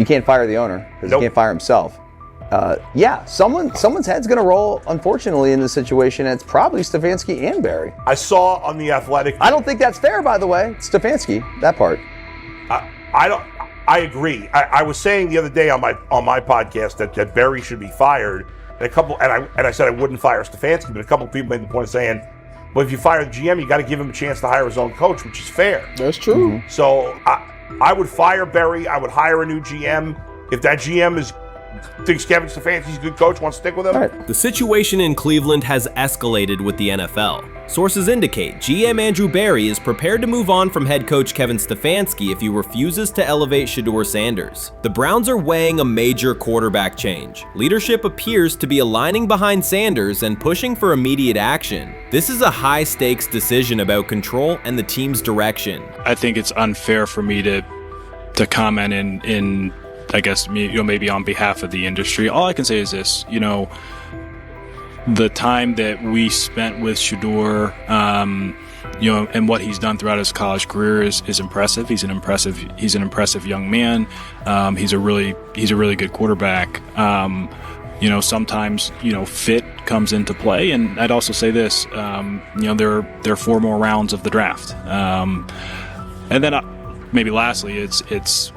You can't fire the owner because Nope. he can't fire himself. Someone's head's going to roll, unfortunately, in this situation. And it's probably Stefanski and Barry. I saw on The Athletic. I don't think that's fair, by the way. Stefanski, that part. I agree. I was saying the other day on my podcast that Barry should be fired. And I said I wouldn't fire Stefanski, but a couple of people made the point of saying, well, if you fire the GM, you got to give him a chance to hire his own coach, which is fair. That's true. Mm-hmm. So I would fire Barry. I would hire a new GM. If that GM thinks Kevin Stefanski's a good coach, wants to stick with him. Right. The situation in Cleveland has escalated with the NFL. Sources indicate GM Andrew Barry is prepared to move on from head coach Kevin Stefanski if he refuses to elevate Shedeur Sanders. The Browns are weighing a major quarterback change. Leadership appears to be aligning behind Sanders and pushing for immediate action. This is a high-stakes decision about control and the team's direction. I think it's unfair for me to comment in I guess, maybe on behalf of the industry. All I can say is this, the time that we spent with Shedeur, and what he's done throughout his college career is impressive. He's an impressive young man. He's a really good quarterback. Sometimes, fit comes into play. And I'd also say this, there are 4 more rounds of the draft. And then maybe lastly, it's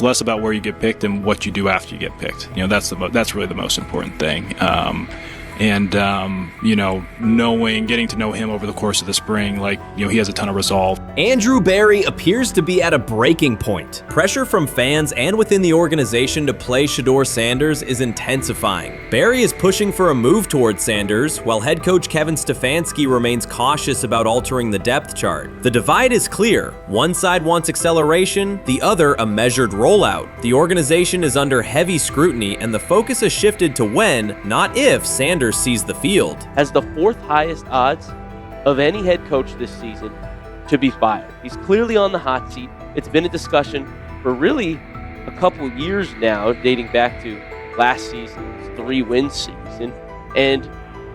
less about where you get picked and what you do after you get picked. That's really the most important thing. Getting to know him over the course of the spring, he has a ton of resolve. Andrew Barry appears to be at a breaking point. Pressure from fans and within the organization to play Shedeur Sanders is intensifying. Barry is pushing for a move towards Sanders, while head coach Kevin Stefanski remains cautious about altering the depth chart. The divide is clear. One side wants acceleration, the other a measured rollout. The organization is under heavy scrutiny, and the focus has shifted to when, not if, Sanders sees the field. Has the 4th highest odds of any head coach this season to be fired. He's clearly on the hot seat. It's been a discussion for really a couple of years now, dating back to last season's 3-win season. And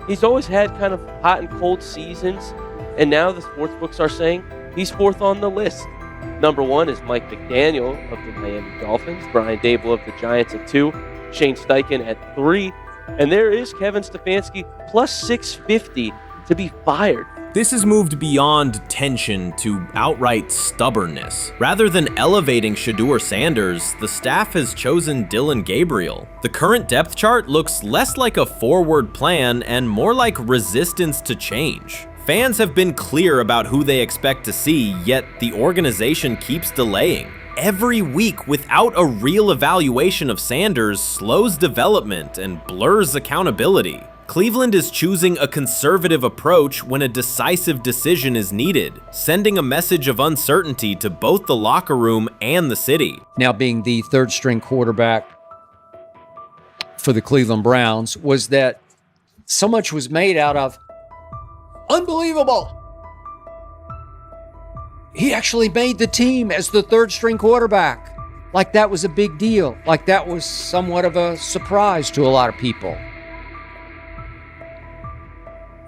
he's always had kind of hot and cold seasons. And now the sports books are saying he's 4th on the list. Number 1 is Mike McDaniel of the Miami Dolphins, Brian Dable of the Giants at 2, Shane Steichen at 3, and there is Kevin Stefanski plus 650 to be fired. This has moved beyond tension to outright stubbornness. Rather than elevating Shedeur Sanders, the staff has chosen Dillon Gabriel. The current depth chart looks less like a forward plan and more like resistance to change. Fans have been clear about who they expect to see, yet the organization keeps delaying. Every week without a real evaluation of Sanders slows development and blurs accountability. Cleveland is choosing a conservative approach when a decisive decision is needed, sending a message of uncertainty to both the locker room and the city. Now being the 3rd-string quarterback for the Cleveland Browns, was that so much was made out of unbelievable. He actually made the team as the 3rd-string quarterback. Like that was a big deal. Like that was somewhat of a surprise to a lot of people.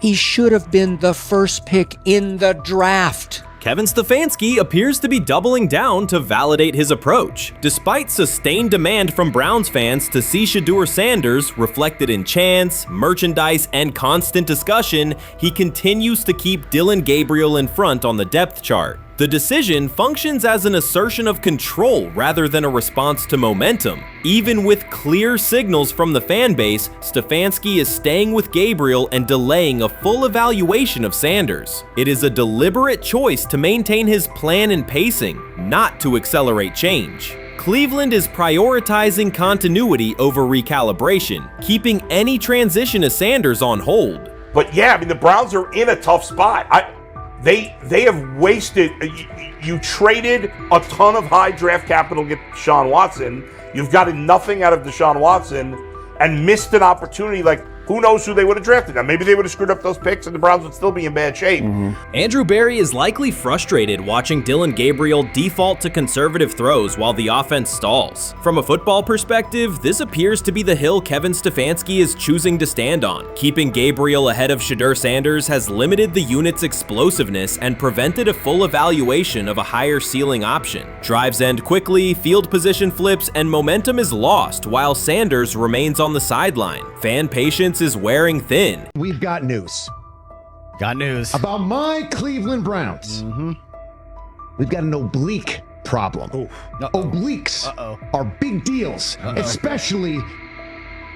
He should have been the first pick in the draft. Kevin Stefanski appears to be doubling down to validate his approach. Despite sustained demand from Browns fans to see Shedeur Sanders reflected in chants, merchandise, and constant discussion, he continues to keep Dillon Gabriel in front on the depth chart. The decision functions as an assertion of control rather than a response to momentum. Even with clear signals from the fan base, Stefanski is staying with Gabriel and delaying a full evaluation of Sanders. It is a deliberate choice to maintain his plan and pacing, not to accelerate change. Cleveland is prioritizing continuity over recalibration, keeping any transition to Sanders on hold. But yeah, I mean, the Browns are in a tough spot. They have wasted. You traded a ton of high draft capital to get Deshaun Watson. You've gotten nothing out of Deshaun Watson and missed an opportunity. Like, who knows who they would have drafted. Now, maybe they would have screwed up those picks and the Browns would still be in bad shape. Andrew Berry is likely frustrated watching Dillon Gabriel default to conservative throws while the offense stalls. From a football perspective, this appears to be the hill Kevin Stefanski is choosing to stand on. Keeping Gabriel ahead of Shedeur Sanders has limited the unit's explosiveness and prevented a full evaluation of a higher ceiling option. Drives end quickly, field position flips, and momentum is lost while Sanders remains on the sideline. Fan patience is wearing thin. We've got news. Got news. About my Cleveland Browns. We've got an oblique problem. Obliques are big deals, especially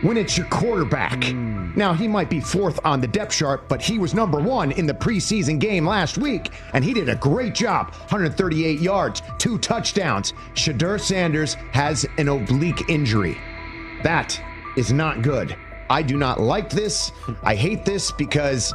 when it's your quarterback. Now, he might be fourth on the depth chart, but he was number one in the preseason game last week, and he did a great job. 138 yards, 2 touchdowns. Shedeur Sanders has an oblique injury. That is not good. I do not like this. I hate this because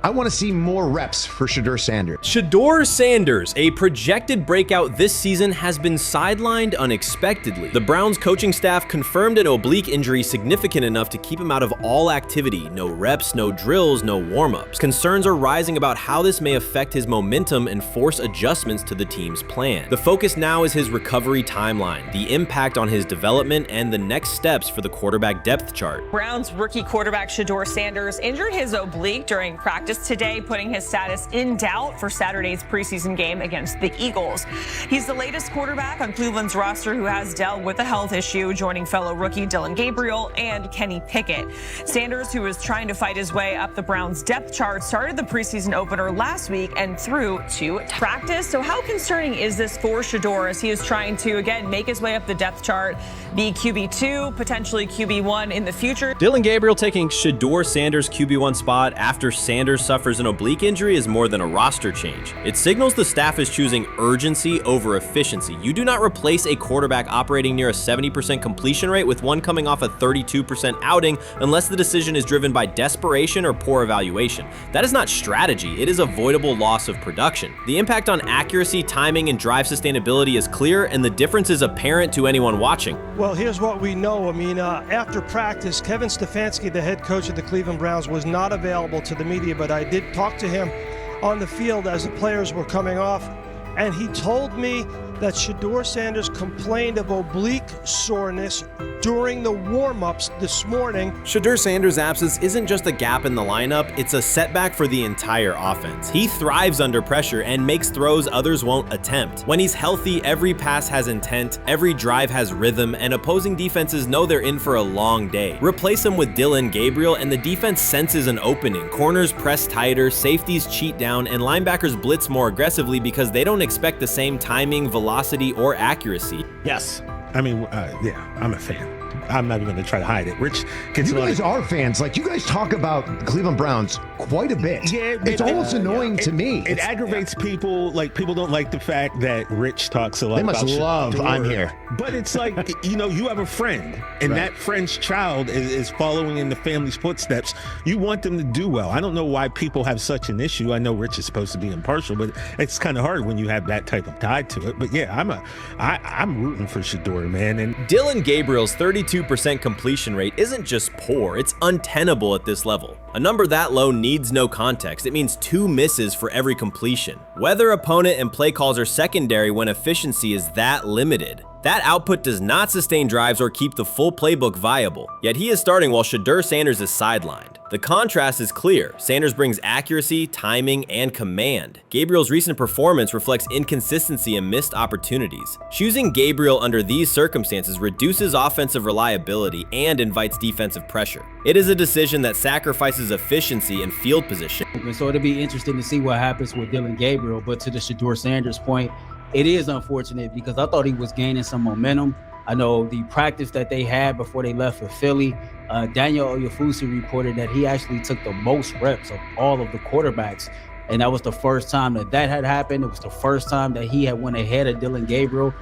I want to see more reps for Shedeur Sanders. Shedeur Sanders, a projected breakout this season, has been sidelined unexpectedly. The Browns coaching staff confirmed an oblique injury significant enough to keep him out of all activity. No reps, no drills, no warm-ups. Concerns are rising about how this may affect his momentum and force adjustments to the team's plan. The focus now is his recovery timeline, the impact on his development, and the next steps for the quarterback depth chart. Browns rookie quarterback Shedeur Sanders injured his oblique during practice today, putting his status in doubt for Saturday's preseason game against the Eagles. He's the latest quarterback on Cleveland's roster who has dealt with a health issue, joining fellow rookie Dillon Gabriel and Kenny Pickett. Sanders, who is trying to fight his way up the Browns depth chart, started the preseason opener last week and threw to practice. So how concerning is this for Shedeur as he is trying to, again, make his way up the depth chart, be QB2, potentially QB1 in the future? Dillon Gabriel taking Shedeur Sanders' QB1 spot after Sanders suffers an oblique injury is more than a roster change. It signals the staff is choosing urgency over efficiency. You do not replace a quarterback operating near a 70% completion rate with one coming off a 32% outing unless the decision is driven by desperation or poor evaluation. That is not strategy, it is avoidable loss of production. The impact on accuracy, timing, and drive sustainability is clear, and the difference is apparent to anyone watching. Well, here's what we know. I mean, after practice, Kevin Stefanski, the head coach of the Cleveland Browns, was not available to the media, but I did talk to him on the field as the players were coming off, and he told me that Shedeur Sanders complained of oblique soreness during the warm-ups this morning. Shedeur Sanders' absence isn't just a gap in the lineup, it's a setback for the entire offense. He thrives under pressure and makes throws others won't attempt. When he's healthy, every pass has intent, every drive has rhythm, and opposing defenses know they're in for a long day. Replace him with Dillon Gabriel and the defense senses an opening. Corners press tighter, safeties cheat down, and linebackers blitz more aggressively because they don't expect the same timing, velocity, or accuracy. Yes. I mean, yeah, I'm a fan. I'm not even going to try to hide it. Rich gets You guys are fans. Like, you guys talk about the Cleveland Browns quite a bit. Yeah, it's almost annoying to me. It aggravates people. Like, people don't like the fact that Rich talks a lot They about must love Shedeur. I'm here. But it's like, you know, you have a friend, and that friend's child is following in the family's footsteps. You want them to do well. I don't know why people have such an issue. I know Rich is supposed to be impartial, but it's kind of hard when you have that type of tie to it. But yeah, I'm rooting for Shedeur, man. And Dillon Gabriel's 32% completion rate isn't just poor, it's untenable at this level. A number that low needs no context. It means 2 misses for every completion. Weather, opponent, and play calls are secondary when efficiency is that limited. That output does not sustain drives or keep the full playbook viable, yet he is starting while Shedeur Sanders is sidelined. The contrast is clear. Sanders brings accuracy, timing, and command. Gabriel's recent performance reflects inconsistency and missed opportunities. Choosing Gabriel under these circumstances reduces offensive reliability and invites defensive pressure. It is a decision that sacrifices efficiency and field position. So it'll be interesting to see what happens with Dillon Gabriel, but to the Shedeur Sanders point, it is unfortunate because I thought he was gaining some momentum. I know the practice that they had before they left for Philly, Daniel Oyefusi reported that he actually took the most reps of all of the quarterbacks. And that was the first time that had happened. It was the first time that he had went ahead of Dillon Gabriel,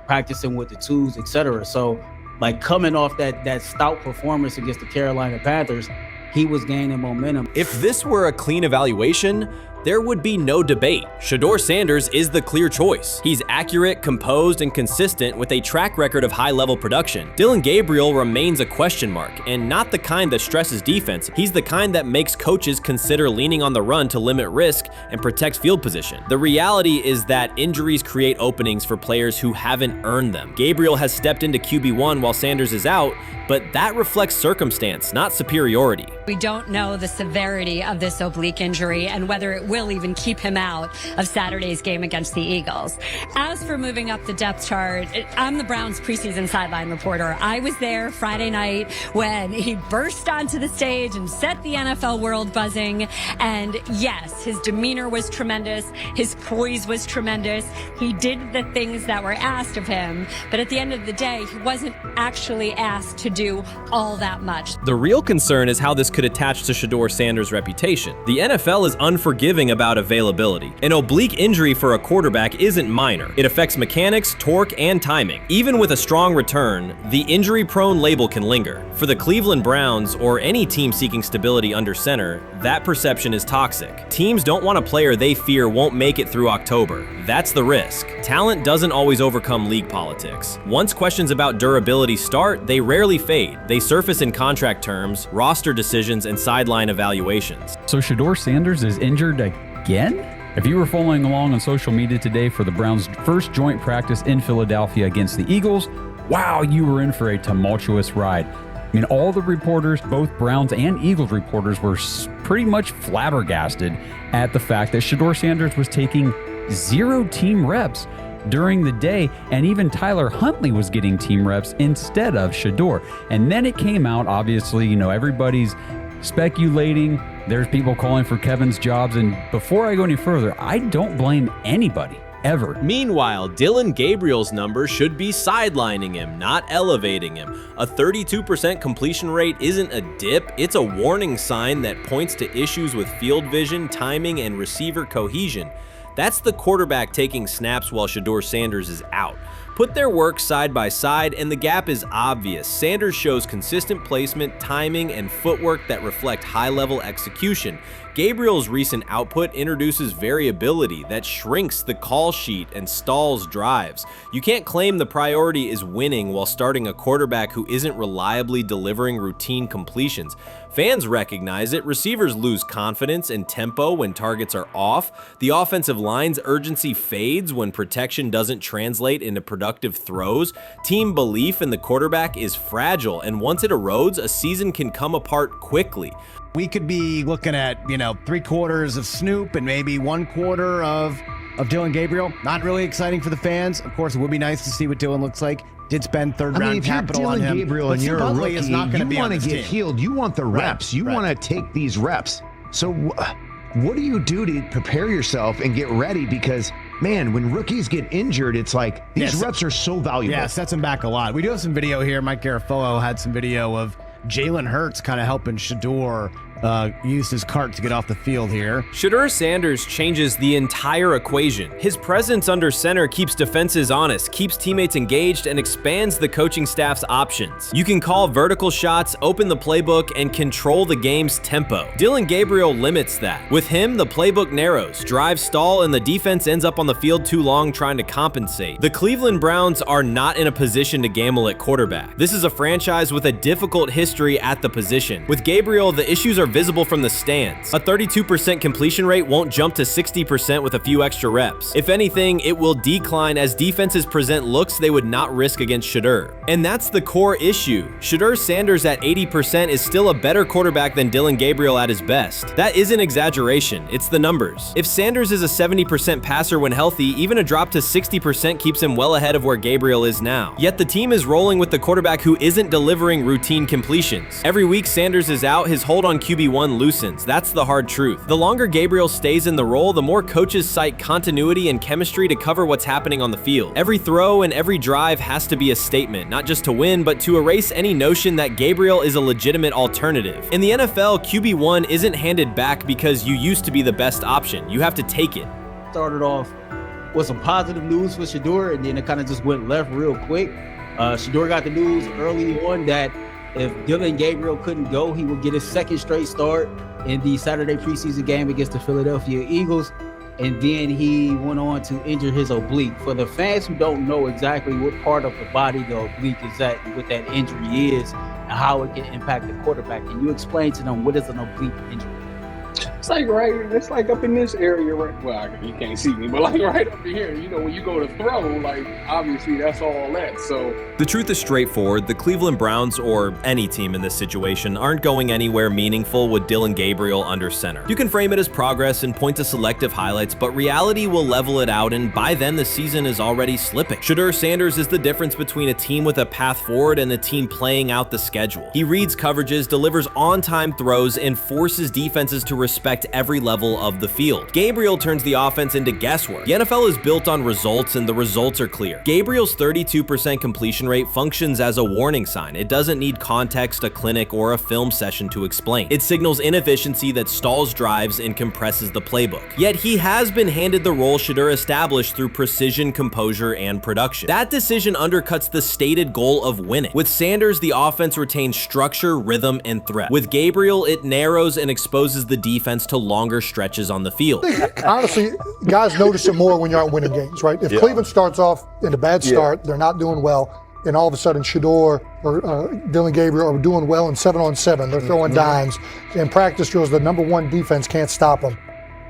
practicing with the twos, etc. So like coming off that stout performance against the Carolina Panthers, he was gaining momentum. If this were a clean evaluation, there would be no debate. Shedeur Sanders is the clear choice. He's accurate, composed, and consistent with a track record of high-level production. Dillon Gabriel remains a question mark, and not the kind that stresses defense. He's the kind that makes coaches consider leaning on the run to limit risk and protect field position. The reality is that injuries create openings for players who haven't earned them. Gabriel has stepped into QB1 while Sanders is out, but that reflects circumstance, not superiority. We don't know the severity of this oblique injury and whether it will even keep him out of Saturday's game against the Eagles. As for moving up the depth chart, I'm the Browns preseason sideline reporter. I was there Friday night when he burst onto the stage and set the NFL world buzzing. And yes, his demeanor was tremendous. His poise was tremendous. He did the things that were asked of him. But at the end of the day, he wasn't actually asked to do all that much. The real concern is how this could attach to Shedeur Sanders' reputation. The NFL is unforgiving about availability. An oblique injury for a quarterback isn't minor. It affects mechanics, torque, and timing. Even with a strong return, the injury-prone label can linger. For the Cleveland Browns, or any team seeking stability under center, that perception is toxic. Teams don't want a player they fear won't make it through October. That's the risk. Talent doesn't always overcome league politics. Once questions about durability start, they rarely fade. They surface in contract terms, roster decisions, and sideline evaluations. So Shedeur Sanders is injured again? If you were following along on social media today for the Browns' first joint practice in Philadelphia against the Eagles, wow, you were in for a tumultuous ride. I mean, all the reporters, both Browns and Eagles reporters, were pretty much flabbergasted at the fact that Shedeur Sanders was taking 0 team reps during the day, and even Tyler Huntley was getting team reps instead of Shedeur. And then it came out, obviously, everybody's speculating. There's people calling for Kevin's jobs, and before I go any further, I don't blame anybody. Ever. Meanwhile, Dillon Gabriel's numbers should be sidelining him, not elevating him. A 32% completion rate isn't a dip, it's a warning sign that points to issues with field vision, timing, and receiver cohesion. That's the quarterback taking snaps while Shedeur Sanders is out. Put their work side by side and the gap is obvious. Sanders shows consistent placement, timing, and footwork that reflect high-level execution. Gabriel's recent output introduces variability that shrinks the call sheet and stalls drives. You can't claim the priority is winning while starting a quarterback who isn't reliably delivering routine completions. Fans recognize it, receivers lose confidence and tempo when targets are off, the offensive line's urgency fades when protection doesn't translate into productive throws, team belief in the quarterback is fragile, and once it erodes, a season can come apart quickly. We could be looking at, 3/4 of Snoop and maybe 1/4 of Dillon Gabriel. Not really exciting for the fans. Of course, it would be nice to see what Dillon looks like. Did spend third-round capital on him. Gabriel and you're a rookie, is not going to be you on want to this get team. healed. You want the reps. You want to take these reps. So what do you do to prepare yourself and get ready? Because, man, when rookies get injured, it's like these reps are so valuable. Yeah, sets him back a lot. We do have some video here. Mike Garafolo had some video of Jalen Hurts kind of helping Shedeur use his cart to get off the field here. Shedeur Sanders changes the entire equation. His presence under center keeps defenses honest, keeps teammates engaged, and expands the coaching staff's options. You can call vertical shots, open the playbook, and control the game's tempo. Dillon Gabriel limits that. With him, the playbook narrows, drives stall, and the defense ends up on the field too long trying to compensate. The Cleveland Browns are not in a position to gamble at quarterback. This is a franchise with a difficult history at the position. With Gabriel, the issues are visible from the stands. A 32% completion rate won't jump to 60% with a few extra reps. If anything, it will decline as defenses present looks they would not risk against Shedeur. And that's the core issue. Shedeur Sanders at 80% is still a better quarterback than Dillon Gabriel at his best. That isn't exaggeration, it's the numbers. If Sanders is a 70% passer when healthy, even a drop to 60% keeps him well ahead of where Gabriel is now. Yet the team is rolling with the quarterback who isn't delivering routine completions. Every week Sanders is out, his hold on QB1 loosens. That's the hard truth. The longer Gabriel stays in the role, the more coaches cite continuity and chemistry to cover what's happening on the field. Every throw and every drive has to be a statement, not just to win, but to erase any notion that Gabriel is a legitimate alternative. In the NFL, QB1 isn't handed back because you used to be the best option. You have to take it. Started off with some positive news for Shedeur, and then it kind of just went left real quick. Shedeur got the news early on that if Dylan Gabriel couldn't go, he would get his second straight start in the Saturday preseason game against the Philadelphia Eagles. And then he went on to injure his oblique. For the fans who don't know exactly what part of the body the oblique is at, and what that injury is, and how it can impact the quarterback, can you explain to them what is an oblique injury? It's like up in this area, right? Well, you can't see me, but like right up in here, you know, when you go to throw, like obviously that's all that. So the truth is straightforward. The Cleveland Browns, or any team in this situation, aren't going anywhere meaningful with Dylan Gabriel under center. You can frame it as progress and point to selective highlights, but reality will level it out, and by then the season is already slipping. Shedeur Sanders is the difference between a team with a path forward and a team playing out the schedule. He reads coverages, delivers on-time throws, and forces defenses to respect every level of the field. Gabriel turns the offense into guesswork. The NFL is built on results, and the results are clear. Gabriel's 32% completion rate functions as a warning sign. It doesn't need context, a clinic, or a film session to explain. It signals inefficiency that stalls drives and compresses the playbook. Yet he has been handed the role Shedeur established through precision, composure, and production. That decision undercuts the stated goal of winning. With Sanders, the offense retains structure, rhythm, and threat. With Gabriel, it narrows and exposes the defense to longer stretches on the field. Honestly, guys notice it more when you're out winning games, right? If Cleveland starts off in a bad start, they're not doing well, and all of a sudden Shedeur or Dylan Gabriel are doing well in 7-on-7, they're throwing dimes, and practice drills, the number one defense can't stop them.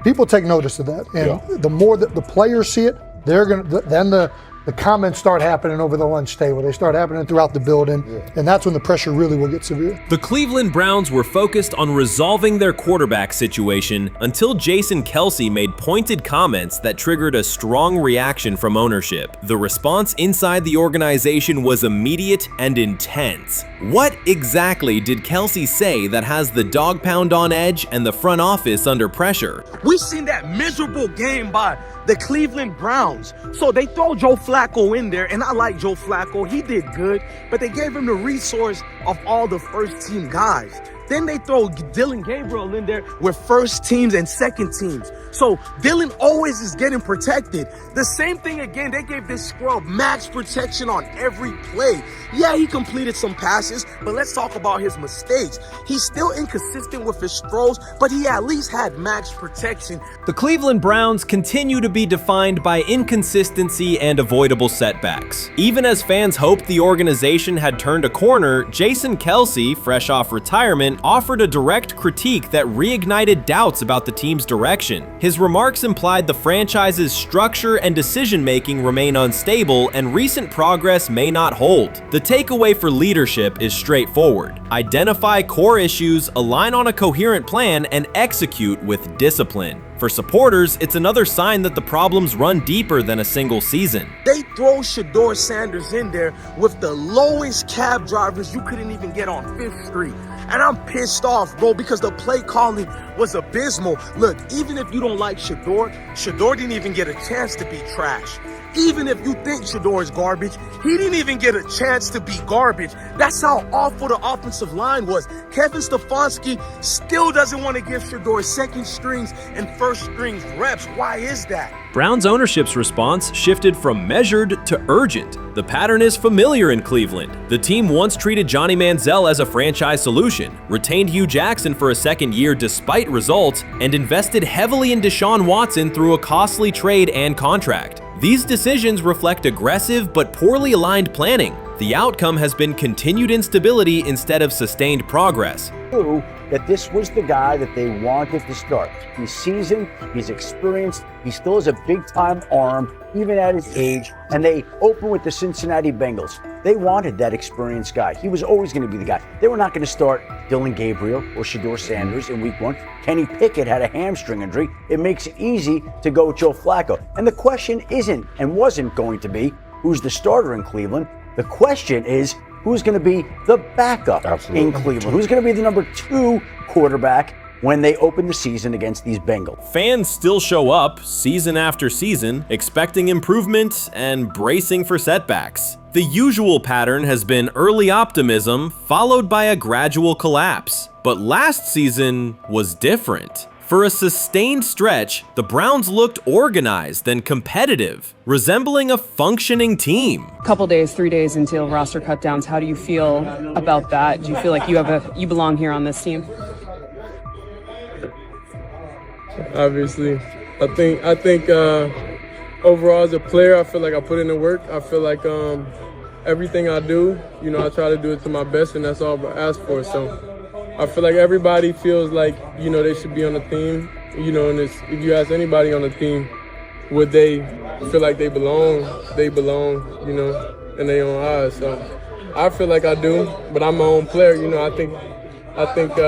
People take notice of that, and the more that the players see it, they're gonna then the comments start happening over the lunch table. They start happening throughout the building, and that's when the pressure really will get severe. The Cleveland Browns were focused on resolving their quarterback situation until Jason Kelce made pointed comments that triggered a strong reaction from ownership. The response inside the organization was immediate and intense. What exactly did Kelce say that has the dog pound on edge and the front office under pressure? We've seen that miserable game by the Cleveland Browns. So they throw Joe Flacco in there, and I like Joe Flacco. He did good, but they gave him the resource of all the first team guys. Then they throw Dylan Gabriel in there with first teams and second teams. So Dylan always is getting protected. The same thing again, they gave this scrub max protection on every play. Yeah, he completed some passes, but let's talk about his mistakes. He's still inconsistent with his throws, but he at least had max protection. The Cleveland Browns continue to be defined by inconsistency and avoidable setbacks. Even as fans hoped the organization had turned a corner, Jason Kelce, fresh off retirement, offered a direct critique that reignited doubts about the team's direction. His remarks implied the franchise's structure and decision-making remain unstable, and recent progress may not hold. The takeaway for leadership is straightforward. Identify core issues, align on a coherent plan, and execute with discipline. For supporters, it's another sign that the problems run deeper than a single season. They throw Shedeur Sanders in there with the lowest cab drivers you couldn't even get on 5th Street. And I'm pissed off, bro, because the play calling was abysmal. Look, even if you don't like Shedeur didn't even get a chance to be trash. Even if you think Shedeur is garbage, he didn't even get a chance to be garbage. That's how awful the offensive line was. Kevin Stefanski still doesn't want to give Shedeur second strings and first strings reps. Why is that? Browns ownership's response shifted from measured to urgent. The pattern is familiar in Cleveland. The team once treated Johnny Manziel as a franchise solution, retained Hugh Jackson for a second year despite results, and invested heavily in Deshaun Watson through a costly trade and contract. These decisions reflect aggressive but poorly aligned planning. The outcome has been continued instability instead of sustained progress. That this was the guy that they wanted to start. He's seasoned, he's experienced, he still has a big-time arm, even at his age, and they open with the Cincinnati Bengals. They wanted that experienced guy. He was always going to be the guy. They were not going to start Dylan Gabriel or Shedeur Sanders in week 1. Kenny Pickett had a hamstring injury. It makes it easy to go with Joe Flacco. And the question isn't and wasn't going to be who's the starter in Cleveland. The question is, who's going to be the backup in Cleveland? Who's going to be the number 2 quarterback when they open the season against these Bengals? Fans still show up season after season, expecting improvement and bracing for setbacks. The usual pattern has been early optimism followed by a gradual collapse. But last season was different. For a sustained stretch, the Browns looked organized and competitive, resembling a functioning team. Couple days, 3 days until roster cutdowns. How do you feel about that? Do you feel like you belong here on this team? Obviously, I think overall as a player, I feel like I put in the work. I feel like everything I do, I try to do it to my best, and that's all I ask for. So I feel like everybody feels like, they should be on the team, and if you ask anybody on the team, would they feel like they belong, in their own eyes. So I feel like I do, but I'm my own player, I think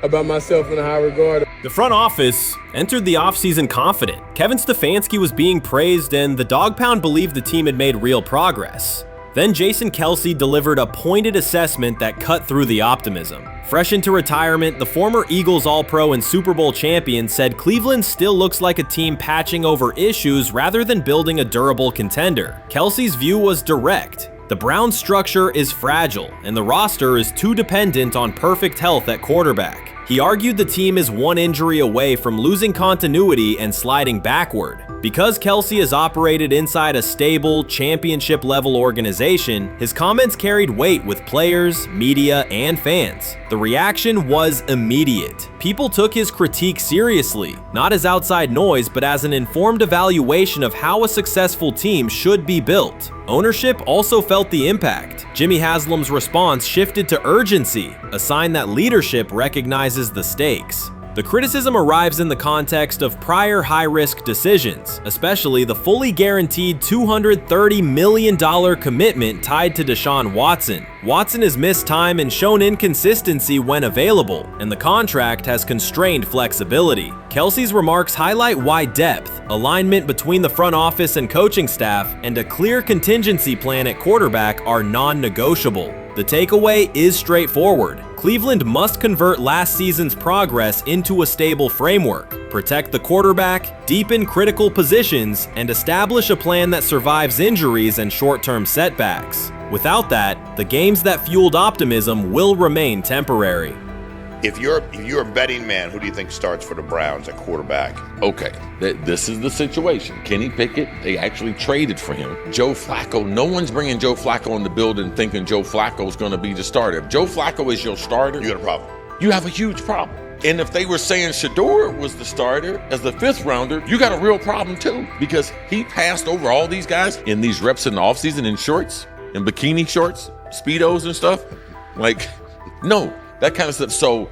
about myself in a high regard. The front office entered the offseason confident. Kevin Stefanski was being praised, and the Dog Pound believed the team had made real progress. Then Jason Kelce delivered a pointed assessment that cut through the optimism. Fresh into retirement, the former Eagles All-Pro and Super Bowl champion said Cleveland still looks like a team patching over issues rather than building a durable contender. Kelce's view was direct. The Browns' structure is fragile, and the roster is too dependent on perfect health at quarterback. He argued the team is one injury away from losing continuity and sliding backward. Because Kelce has operated inside a stable, championship-level organization, his comments carried weight with players, media, and fans. The reaction was immediate. People took his critique seriously, not as outside noise, but as an informed evaluation of how a successful team should be built. Ownership also felt the impact. Jimmy Haslam's response shifted to urgency, a sign that leadership recognizes the stakes. The criticism arrives in the context of prior high-risk decisions, especially the fully guaranteed $230 million commitment tied to Deshaun Watson. Watson has missed time and shown inconsistency when available, and the contract has constrained flexibility. Kelce's remarks highlight why depth, alignment between the front office and coaching staff, and a clear contingency plan at quarterback are non-negotiable. The takeaway is straightforward. Cleveland must convert last season's progress into a stable framework, protect the quarterback, deepen critical positions, and establish a plan that survives injuries and short-term setbacks. Without that, the games that fueled optimism will remain temporary. If you're a betting man, who do you think starts for the Browns at quarterback? Okay, this is the situation. Kenny Pickett, they actually traded for him. Joe Flacco, no one's bringing Joe Flacco in the building thinking Joe Flacco's going to be the starter. If Joe Flacco is your starter, you got a problem. You have a huge problem. And if they were saying Shedeur was the starter as the 5th rounder, you got a real problem too, because he passed over all these guys in these reps in the offseason in shorts, in bikini shorts, Speedos and stuff. Like, no. That kind of stuff. So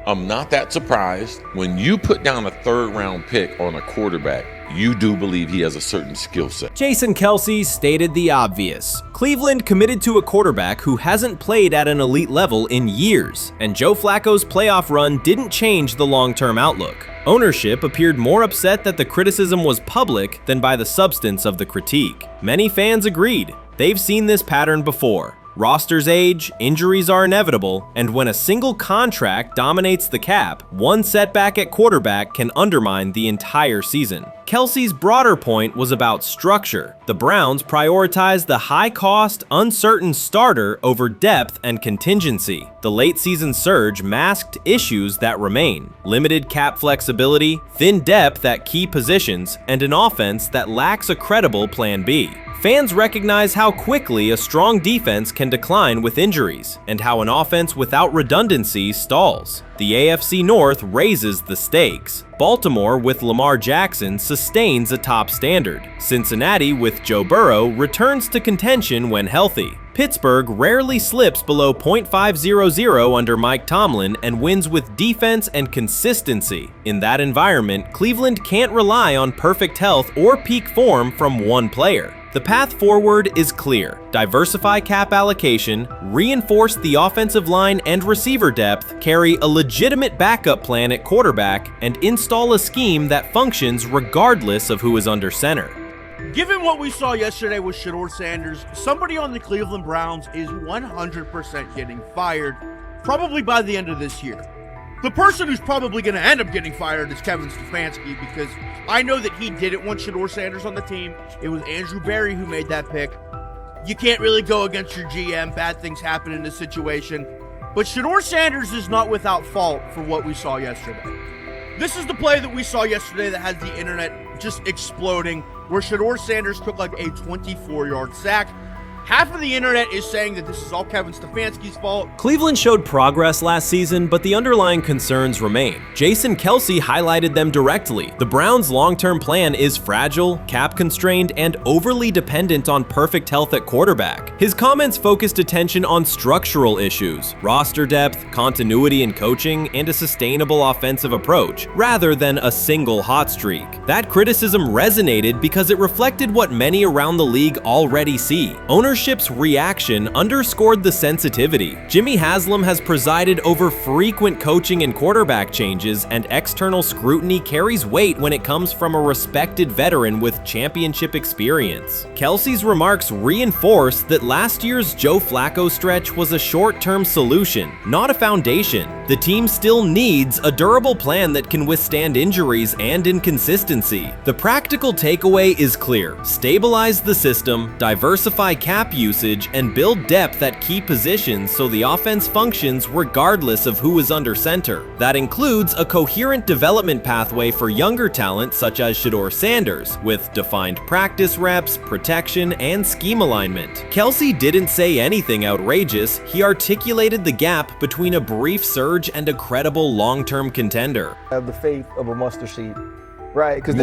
I'm not that surprised when you put down a 3rd round pick on a quarterback. You do believe he has a certain skill set. Jason Kelce stated the obvious. Cleveland committed to a quarterback who hasn't played at an elite level in years, and Joe Flacco's playoff run didn't change the long-term outlook. Ownership appeared more upset that the criticism was public than by the substance of the critique. Many fans agreed. They've seen this pattern before. Rosters age, injuries are inevitable, and when a single contract dominates the cap, one setback at quarterback can undermine the entire season. Kelce's broader point was about structure. The Browns prioritized the high-cost, uncertain starter over depth and contingency. The late-season surge masked issues that remain: limited cap flexibility, thin depth at key positions, and an offense that lacks a credible Plan B. Fans recognize how quickly a strong defense can decline with injuries, and how an offense without redundancy stalls. The AFC North raises the stakes. Baltimore with Lamar Jackson sustains a top standard. Cincinnati with Joe Burrow returns to contention when healthy. Pittsburgh rarely slips below .500 under Mike Tomlin and wins with defense and consistency. In that environment, Cleveland can't rely on perfect health or peak form from one player. The path forward is clear. Diversify cap allocation, reinforce the offensive line and receiver depth, carry a legitimate backup plan at quarterback, and install a scheme that functions regardless of who is under center. Given what we saw yesterday with Shedeur Sanders, somebody on the Cleveland Browns is 100% getting fired, probably by the end of this year. The person who's probably going to end up getting fired is Kevin Stefanski, because I know that he didn't want Shedeur Sanders on the team. It was Andrew Berry who made that pick. You can't really go against your GM. Bad things happen in this situation. But Shedeur Sanders is not without fault for what we saw yesterday. This is the play that we saw yesterday that has the internet just exploding, where Shedeur Sanders took like a 24-yard sack. Half of the internet is saying that this is all Kevin Stefanski's fault. Cleveland showed progress last season, but the underlying concerns remain. Jason Kelce highlighted them directly. The Browns' long-term plan is fragile, cap-constrained, and overly dependent on perfect health at quarterback. His comments focused attention on structural issues, roster depth, continuity in coaching, and a sustainable offensive approach, rather than a single hot streak. That criticism resonated because it reflected what many around the league already see. Ownership's reaction underscored the sensitivity. Jimmy Haslam has presided over frequent coaching and quarterback changes, and external scrutiny carries weight when it comes from a respected veteran with championship experience. Kelce's remarks reinforce that last year's Joe Flacco stretch was a short-term solution, not a foundation. The team still needs a durable plan that can withstand injuries and inconsistency. The practical takeaway is clear: stabilize the system, diversify cap usage, and build depth at key positions so the offense functions regardless of who is under center. That includes a coherent development pathway for younger talent such as Shedeur Sanders, with defined practice reps, protection, and scheme alignment. Kelce didn't say anything outrageous. He articulated the gap between a brief surge and a credible long-term contender. I have the faith of a mustard seed. Right, because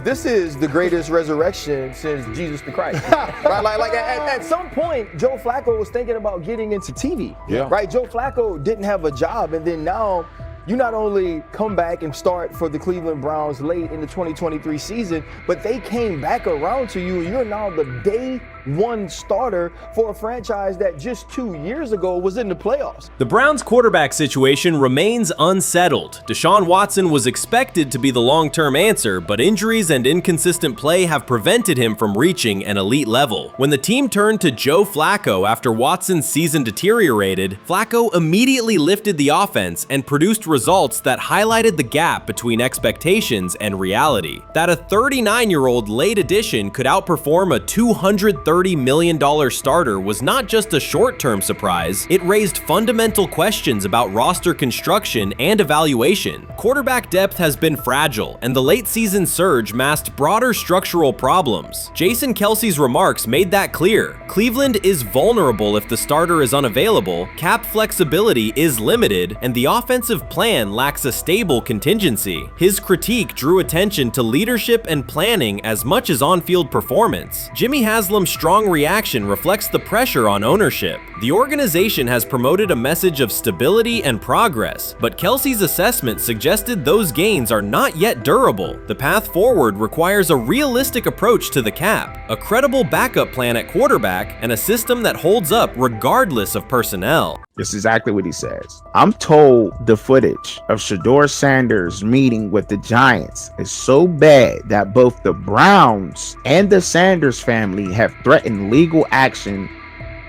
this is the greatest resurrection since Jesus the Christ. Right, like at some point, Joe Flacco was thinking about getting into TV. Yeah. Right, Joe Flacco didn't have a job, and then now you not only come back and start for the Cleveland Browns late in the 2023 season, but they came back around to you. You're now the day one starter for a franchise that just 2 years ago was in the playoffs. The Browns' quarterback situation remains unsettled. Deshaun Watson was expected to be the long-term answer, but injuries and inconsistent play have prevented him from reaching an elite level. When the team turned to Joe Flacco after Watson's season deteriorated, Flacco immediately lifted the offense and produced results that highlighted the gap between expectations and reality. That a 39-year-old late addition could outperform a $230 million starter was not just a short-term surprise, it raised fundamental questions about roster construction and evaluation. Quarterback depth has been fragile, and the late-season surge masked broader structural problems. Jason Kelce's remarks made that clear. Cleveland is vulnerable if the starter is unavailable, cap flexibility is limited, and the offensive plan lacks a stable contingency. His critique drew attention to leadership and planning as much as on-field performance. Jimmy Haslam's strong reaction reflects the pressure on ownership. The organization has promoted a message of stability and progress, but Kelce's assessment suggested those gains are not yet durable. The path forward requires a realistic approach to the cap, a credible backup plan at quarterback, and a system that holds up regardless of personnel. This is exactly what he says. I'm told the footage of Shedeur Sanders meeting with the Giants is so bad that both the Browns and the Sanders family have threatened legal action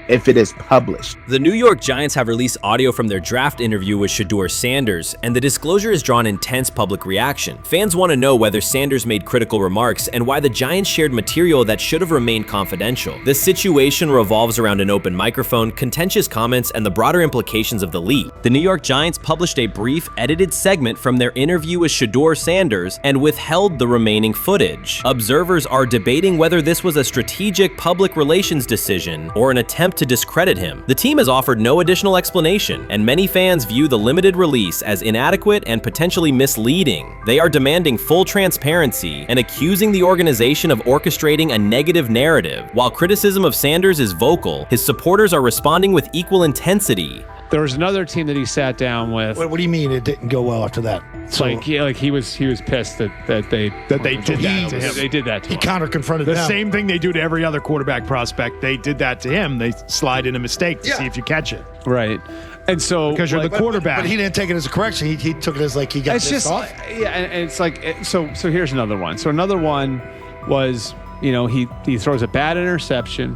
if it is published. The New York Giants have released audio from their draft interview with Shedeur Sanders, and the disclosure has drawn intense public reaction. Fans want to know whether Sanders made critical remarks and why the Giants shared material that should have remained confidential. This situation revolves around an open microphone, contentious comments, and the broader implications of the leak. The New York Giants published a brief, edited segment from their interview with Shedeur Sanders and withheld the remaining footage. Observers are debating whether this was a strategic public relations decision or an attempt to discredit him. The team has offered no additional explanation, and many fans view the limited release as inadequate and potentially misleading. They are demanding full transparency and accusing the organization of orchestrating a negative narrative. While criticism of Sanders is vocal, his supporters are responding with equal intensity. There was another team that he sat down with. What do you mean it didn't go well after that? So, he was pissed that they did that to him. They did that to him. He counter-confronted the them. same thing they do to every other quarterback prospect. They did that to him. They slide in a mistake to see if you catch it. Right. And so because you're the quarterback, but he didn't take it as a correction. He took it as like he got pissed off. Yeah, and it's like so here's another one. So another one was he throws a bad interception,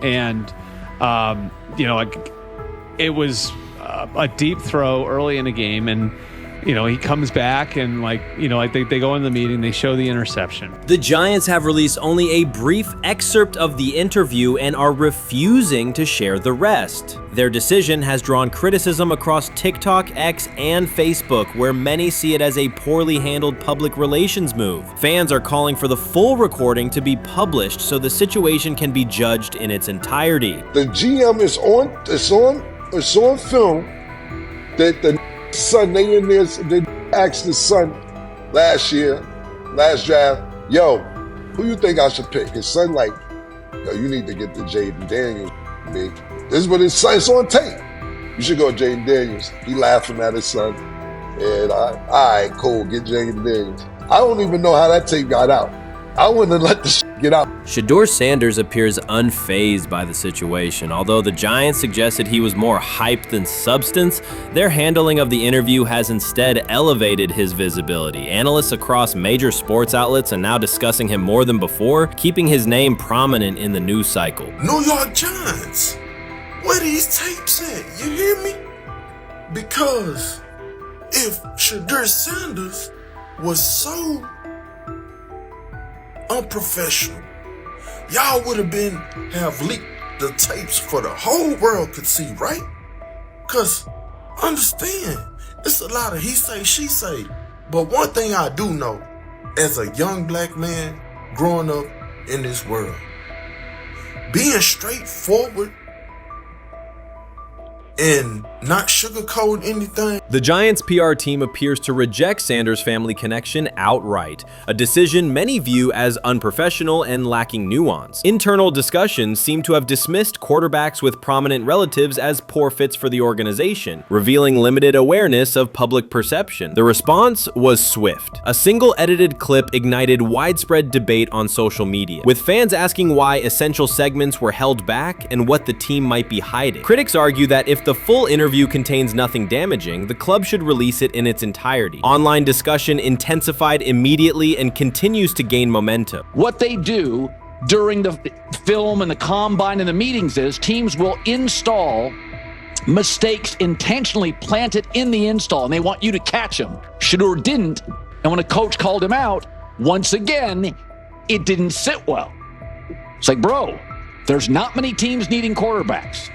and it was a deep throw early in the game, and he comes back and they go in the meeting, they show the interception. The Giants have released only a brief excerpt of the interview and are refusing to share the rest. Their decision has drawn criticism across TikTok, X, and Facebook, where many see it as a poorly handled public relations move. Fans are calling for the full recording to be published so the situation can be judged in its entirety. The GM is on film that the son, they asked the son last draft, yo, who you think I should pick? His son yo, you need to get the Jaden Daniels, big. This is what his son, it's on tape. You should go Jaden Daniels. He laughing at his son. And all right, cool, get Jaden Daniels. I don't even know how that tape got out. I wouldn't have let the get out. Shedeur Sanders appears unfazed by the situation. Although the Giants suggested he was more hype than substance, their handling of the interview has instead elevated his visibility. Analysts across major sports outlets are now discussing him more than before, keeping his name prominent in the news cycle. New York Giants, where these tapes at? You hear me? Because if Shedeur Sanders was so unprofessional, y'all would have leaked the tapes for the whole world could see, right? Cause understand, it's a lot of he say, she say. But one thing I do know, as a young black man growing up in this world, being straightforward and not sugarcoat anything. The Giants' PR team appears to reject Sanders' family connection outright, a decision many view as unprofessional and lacking nuance. Internal discussions seem to have dismissed quarterbacks with prominent relatives as poor fits for the organization, revealing limited awareness of public perception. The response was swift. A single edited clip ignited widespread debate on social media, with fans asking why essential segments were held back and what the team might be hiding. Critics argue that if the full interview contains nothing damaging, the club should release it in its entirety. Online discussion intensified immediately and continues to gain momentum. What they do during the film and the combine and the meetings is teams will install mistakes intentionally planted in the install, and they want you to catch them. Shedeur didn't, and when a coach called him out, once again, it didn't sit well. It's like, bro, there's not many teams needing quarterbacks,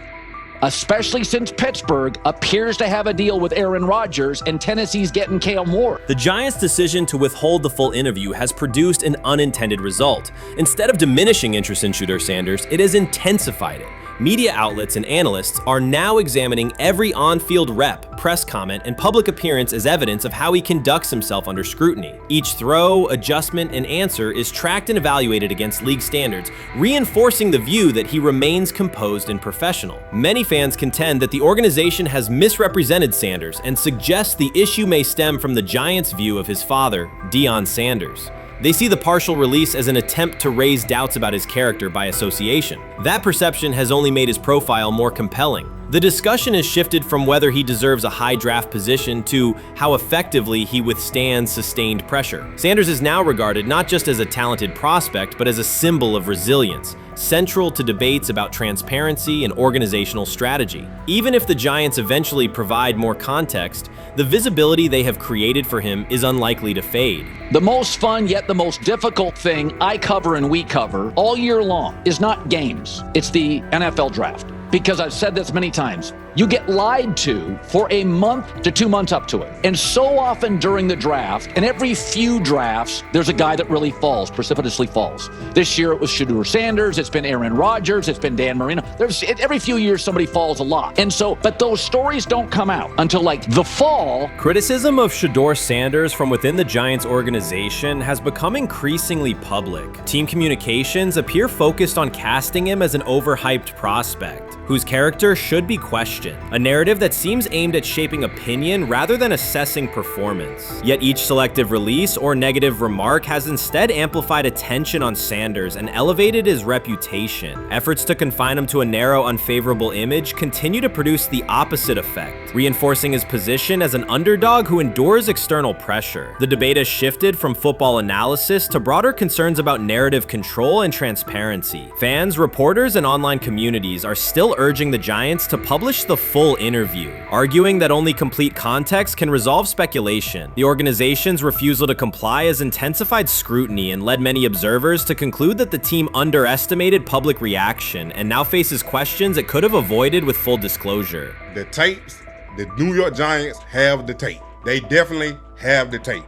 especially since Pittsburgh appears to have a deal with Aaron Rodgers and Tennessee's getting Kale Moore. The Giants' decision to withhold the full interview has produced an unintended result. Instead of diminishing interest in Shedeur Sanders, it has intensified it. Media outlets and analysts are now examining every on-field rep, press comment, and public appearance as evidence of how he conducts himself under scrutiny. Each throw, adjustment, and answer is tracked and evaluated against league standards, reinforcing the view that he remains composed and professional. Many fans contend that the organization has misrepresented Sanders and suggest the issue may stem from the Giants' view of his father, Deion Sanders. They see the partial release as an attempt to raise doubts about his character by association. That perception has only made his profile more compelling. The discussion has shifted from whether he deserves a high draft position to how effectively he withstands sustained pressure. Sanders is now regarded not just as a talented prospect, but as a symbol of resilience, central to debates about transparency and organizational strategy. Even if the Giants eventually provide more context, the visibility they have created for him is unlikely to fade. The most fun yet the most difficult thing I cover and we cover all year long is not games. It's the NFL draft. Because I've said this many times, you get lied to for a month to 2 months up to it. And so often during the draft, and every few drafts, there's a guy that really falls, precipitously falls. This year it was Shedeur Sanders, it's been Aaron Rodgers, it's been Dan Marino. Every few years somebody falls a lot. And so, but those stories don't come out until like the fall. Criticism of Shedeur Sanders from within the Giants organization has become increasingly public. Team communications appear focused on casting him as an overhyped prospect, whose character should be questioned, a narrative that seems aimed at shaping opinion rather than assessing performance. Yet each selective release or negative remark has instead amplified attention on Sanders and elevated his reputation. Efforts to confine him to a narrow, unfavorable image continue to produce the opposite effect, reinforcing his position as an underdog who endures external pressure. The debate has shifted from football analysis to broader concerns about narrative control and transparency. Fans, reporters, and online communities are still urging the Giants to publish the full interview, arguing that only complete context can resolve speculation. The organization's refusal to comply has intensified scrutiny and led many observers to conclude that the team underestimated public reaction and now faces questions it could have avoided with full disclosure. The tapes, the New York Giants have the tape. They definitely have the tape.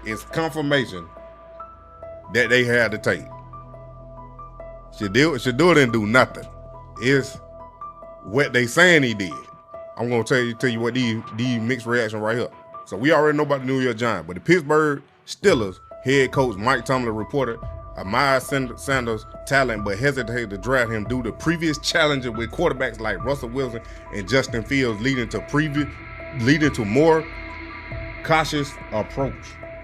It's confirmation that they had the tape. Shedeur didn't do nothing. It's what they saying he did. I'm gonna tell you what these mixed reaction right here. So we already know about the New York Giants, but the Pittsburgh Steelers head coach Mike Tomlin reported admired Sanders' talent, but hesitated to draft him due to previous challenges with quarterbacks like Russell Wilson and Justin Fields, leading to more cautious approach.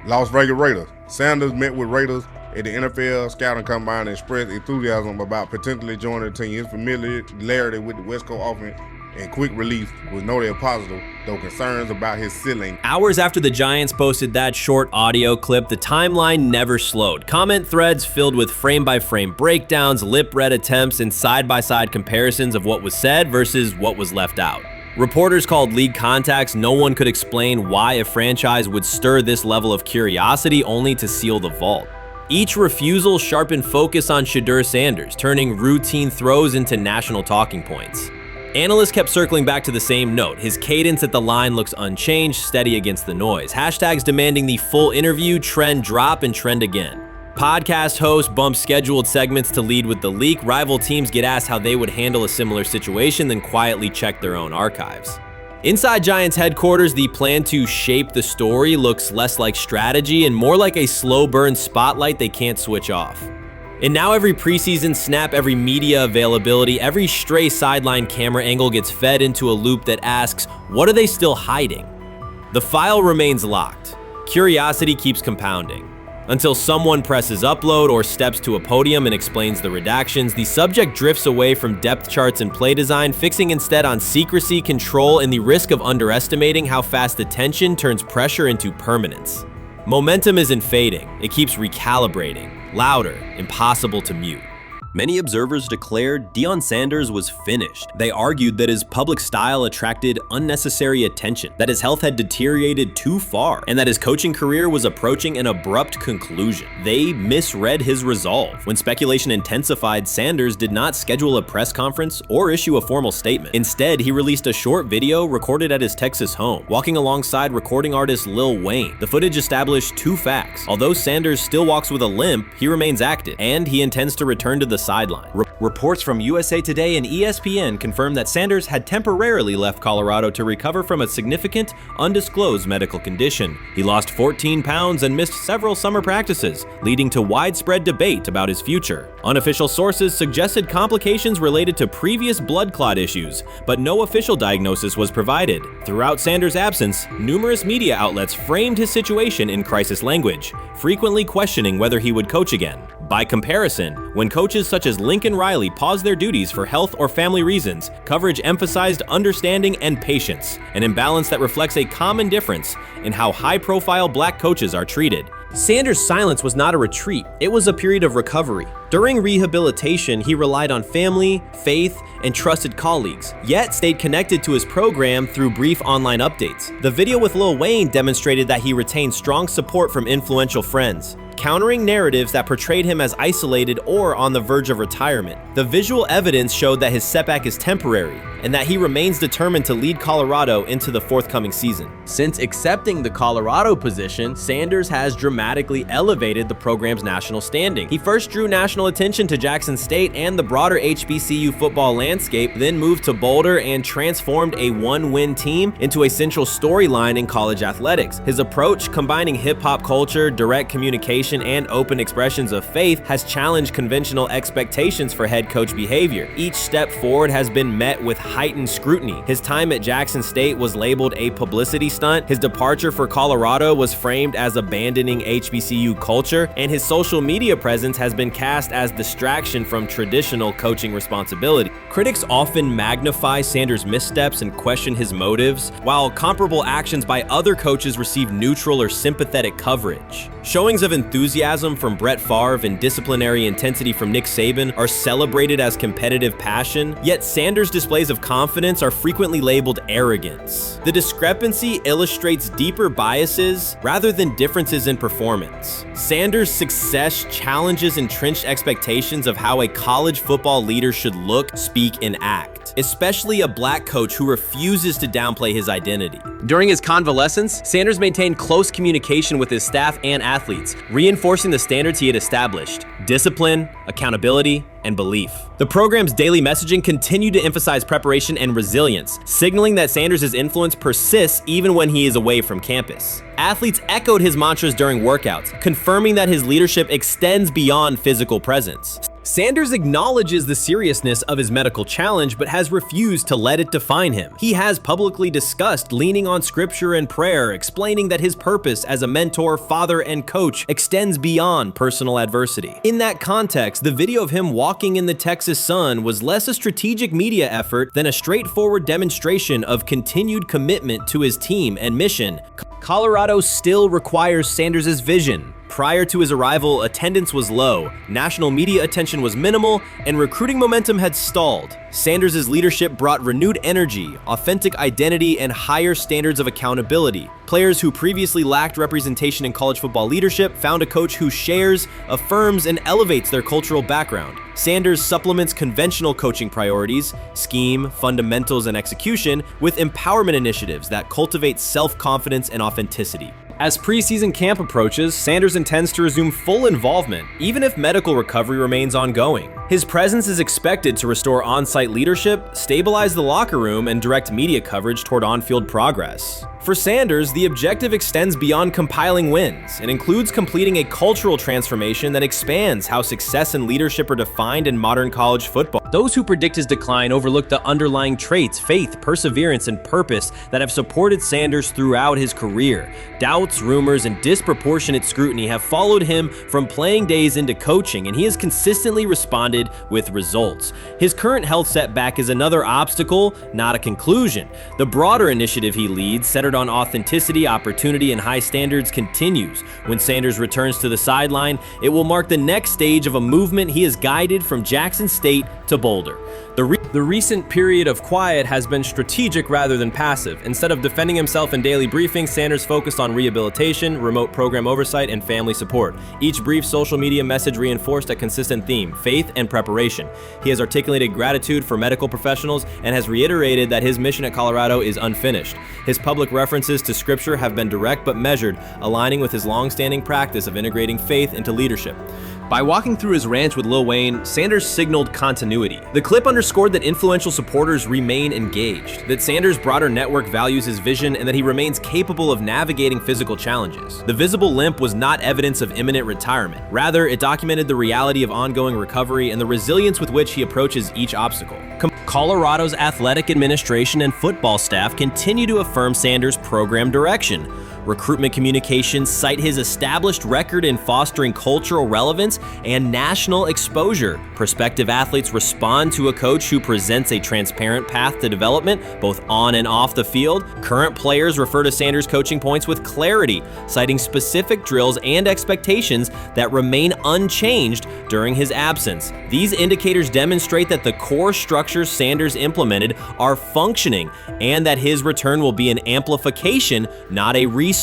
Las Vegas Raiders. Sanders met with Raiders at the NFL Scouting Combine and expressed enthusiasm about potentially joining the team. His familiarity with the West Coast offense and quick release was noted positive, though concerns about his ceiling. Hours after the Giants posted that short audio clip, the timeline never slowed. Comment threads filled with frame-by-frame breakdowns, lip-read attempts, and side-by-side comparisons of what was said versus what was left out. Reporters called league contacts. No one could explain why a franchise would stir this level of curiosity only to seal the vault. Each refusal sharpened focus on Shedeur Sanders, turning routine throws into national talking points. Analysts kept circling back to the same note. His cadence at the line looks unchanged, steady against the noise. Hashtags demanding the full interview, trend drop, and trend again. Podcast hosts bump scheduled segments to lead with the leak. Rival teams get asked how they would handle a similar situation, then quietly check their own archives. Inside Giants headquarters, the plan to shape the story looks less like strategy and more like a slow burn spotlight they can't switch off. And now every preseason snap, every media availability, every stray sideline camera angle gets fed into a loop that asks, what are they still hiding? The file remains locked. Curiosity keeps compounding. Until someone presses upload or steps to a podium and explains the redactions, the subject drifts away from depth charts and play design, fixing instead on secrecy, control, and the risk of underestimating how fast attention turns pressure into permanence. Momentum isn't fading, it keeps recalibrating, louder, impossible to mute. Many observers declared Deion Sanders was finished. They argued that his public style attracted unnecessary attention, that his health had deteriorated too far, and that his coaching career was approaching an abrupt conclusion. They misread his resolve. When speculation intensified, Sanders did not schedule a press conference or issue a formal statement. Instead, he released a short video recorded at his Texas home, walking alongside recording artist Lil Wayne. The footage established two facts. Although Sanders still walks with a limp, he remains active, and he intends to return to the sideline. Reports from USA Today and ESPN confirm that Sanders had temporarily left Colorado to recover from a significant, undisclosed medical condition. He lost 14 pounds and missed several summer practices, leading to widespread debate about his future. Unofficial sources suggested complications related to previous blood clot issues, but no official diagnosis was provided. Throughout Sanders' absence, numerous media outlets framed his situation in crisis language, frequently questioning whether he would coach again. By comparison, when coaches such as Lincoln Riley paused their duties for health or family reasons, coverage emphasized understanding and patience, an imbalance that reflects a common difference in how high-profile black coaches are treated. Sanders' silence was not a retreat, it was a period of recovery. During rehabilitation, he relied on family, faith, and trusted colleagues, yet stayed connected to his program through brief online updates. The video with Lil Wayne demonstrated that he retained strong support from influential friends, countering narratives that portrayed him as isolated or on the verge of retirement. The visual evidence showed that his setback is temporary, and that he remains determined to lead Colorado into the forthcoming season. Since accepting the Colorado position, Sanders has dramatically elevated the program's national standing. He first drew national attention to Jackson State and the broader HBCU football landscape, then moved to Boulder and transformed a one-win team into a central storyline in college athletics. His approach, combining hip-hop culture, direct communication, and open expressions of faith, has challenged conventional expectations for head coach behavior. Each step forward has been met with heightened scrutiny. His time at Jackson State was labeled a publicity stunt, his departure for Colorado was framed as abandoning HBCU culture, and his social media presence has been cast as distraction from traditional coaching responsibility. Critics often magnify Sanders' missteps and question his motives, while comparable actions by other coaches receive neutral or sympathetic coverage. Showings of enthusiasm from Brett Favre and disciplinary intensity from Nick Saban are celebrated as competitive passion, yet Sanders' displays of of confidence are frequently labeled arrogance. The discrepancy illustrates deeper biases rather than differences in performance. Sanders' success challenges entrenched expectations of how a college football leader should look, speak, and act, especially a black coach who refuses to downplay his identity. During his convalescence, Sanders maintained close communication with his staff and athletes, reinforcing the standards he had established: discipline, accountability, and belief. The program's daily messaging continued to emphasize preparation and resilience, signaling that Sanders' influence persists even when he is away from campus. Athletes echoed his mantras during workouts, confirming that his leadership extends beyond physical presence. Sanders acknowledges the seriousness of his medical challenge, but has refused to let it define him. He has publicly discussed leaning on scripture and prayer, explaining that his purpose as a mentor, father, and coach extends beyond personal adversity. In that context, the video of him walking in the Texas sun was less a strategic media effort than a straightforward demonstration of continued commitment to his team and mission. Colorado still requires Sanders' vision. Prior to his arrival, attendance was low, national media attention was minimal, and recruiting momentum had stalled. Sanders' leadership brought renewed energy, authentic identity, and higher standards of accountability. Players who previously lacked representation in college football leadership found a coach who shares, affirms, and elevates their cultural background. Sanders supplements conventional coaching priorities, scheme, fundamentals, and execution with empowerment initiatives that cultivate self-confidence and authenticity. As preseason camp approaches, Sanders intends to resume full involvement, even if medical recovery remains ongoing. His presence is expected to restore on-site leadership, stabilize the locker room, and direct media coverage toward on-field progress. For Sanders, the objective extends beyond compiling wins and includes completing a cultural transformation that expands how success and leadership are defined in modern college football. Those who predict his decline overlook the underlying traits, faith, perseverance, and purpose that have supported Sanders throughout his career. Doubts, rumors, and disproportionate scrutiny have followed him from playing days into coaching, and he has consistently responded with results. His current health setback is another obstacle, not a conclusion. The broader initiative he leads, centered on authenticity, opportunity, and high standards, continues. When Sanders returns to the sideline, it will mark the next stage of a movement he has guided from Jackson State to Boulder. The recent period of quiet has been strategic rather than passive. Instead of defending himself in daily briefings, Sanders focused on rehabilitation, remote program oversight, and family support. Each brief social media message reinforced a consistent theme: faith and preparation. He has articulated gratitude for medical professionals and has reiterated that his mission at Colorado is unfinished. His public references to scripture have been direct but measured, aligning with his long-standing practice of integrating faith into leadership. By walking through his ranch with Lil Wayne, Sanders signaled continuity. The clip underscored that influential supporters remain engaged, that Sanders' broader network values his vision, and that he remains capable of navigating physical challenges. The visible limp was not evidence of imminent retirement. Rather, it documented the reality of ongoing recovery and the resilience with which he approaches each obstacle. Colorado's athletic administration and football staff continue to affirm Sanders' program direction. Recruitment communications cite his established record in fostering cultural relevance and national exposure. Prospective athletes respond to a coach who presents a transparent path to development, both on and off the field. Current players refer to Sanders' coaching points with clarity, citing specific drills and expectations that remain unchanged during his absence. These indicators demonstrate that the core structures Sanders implemented are functioning and that his return will be an amplification, not a restart.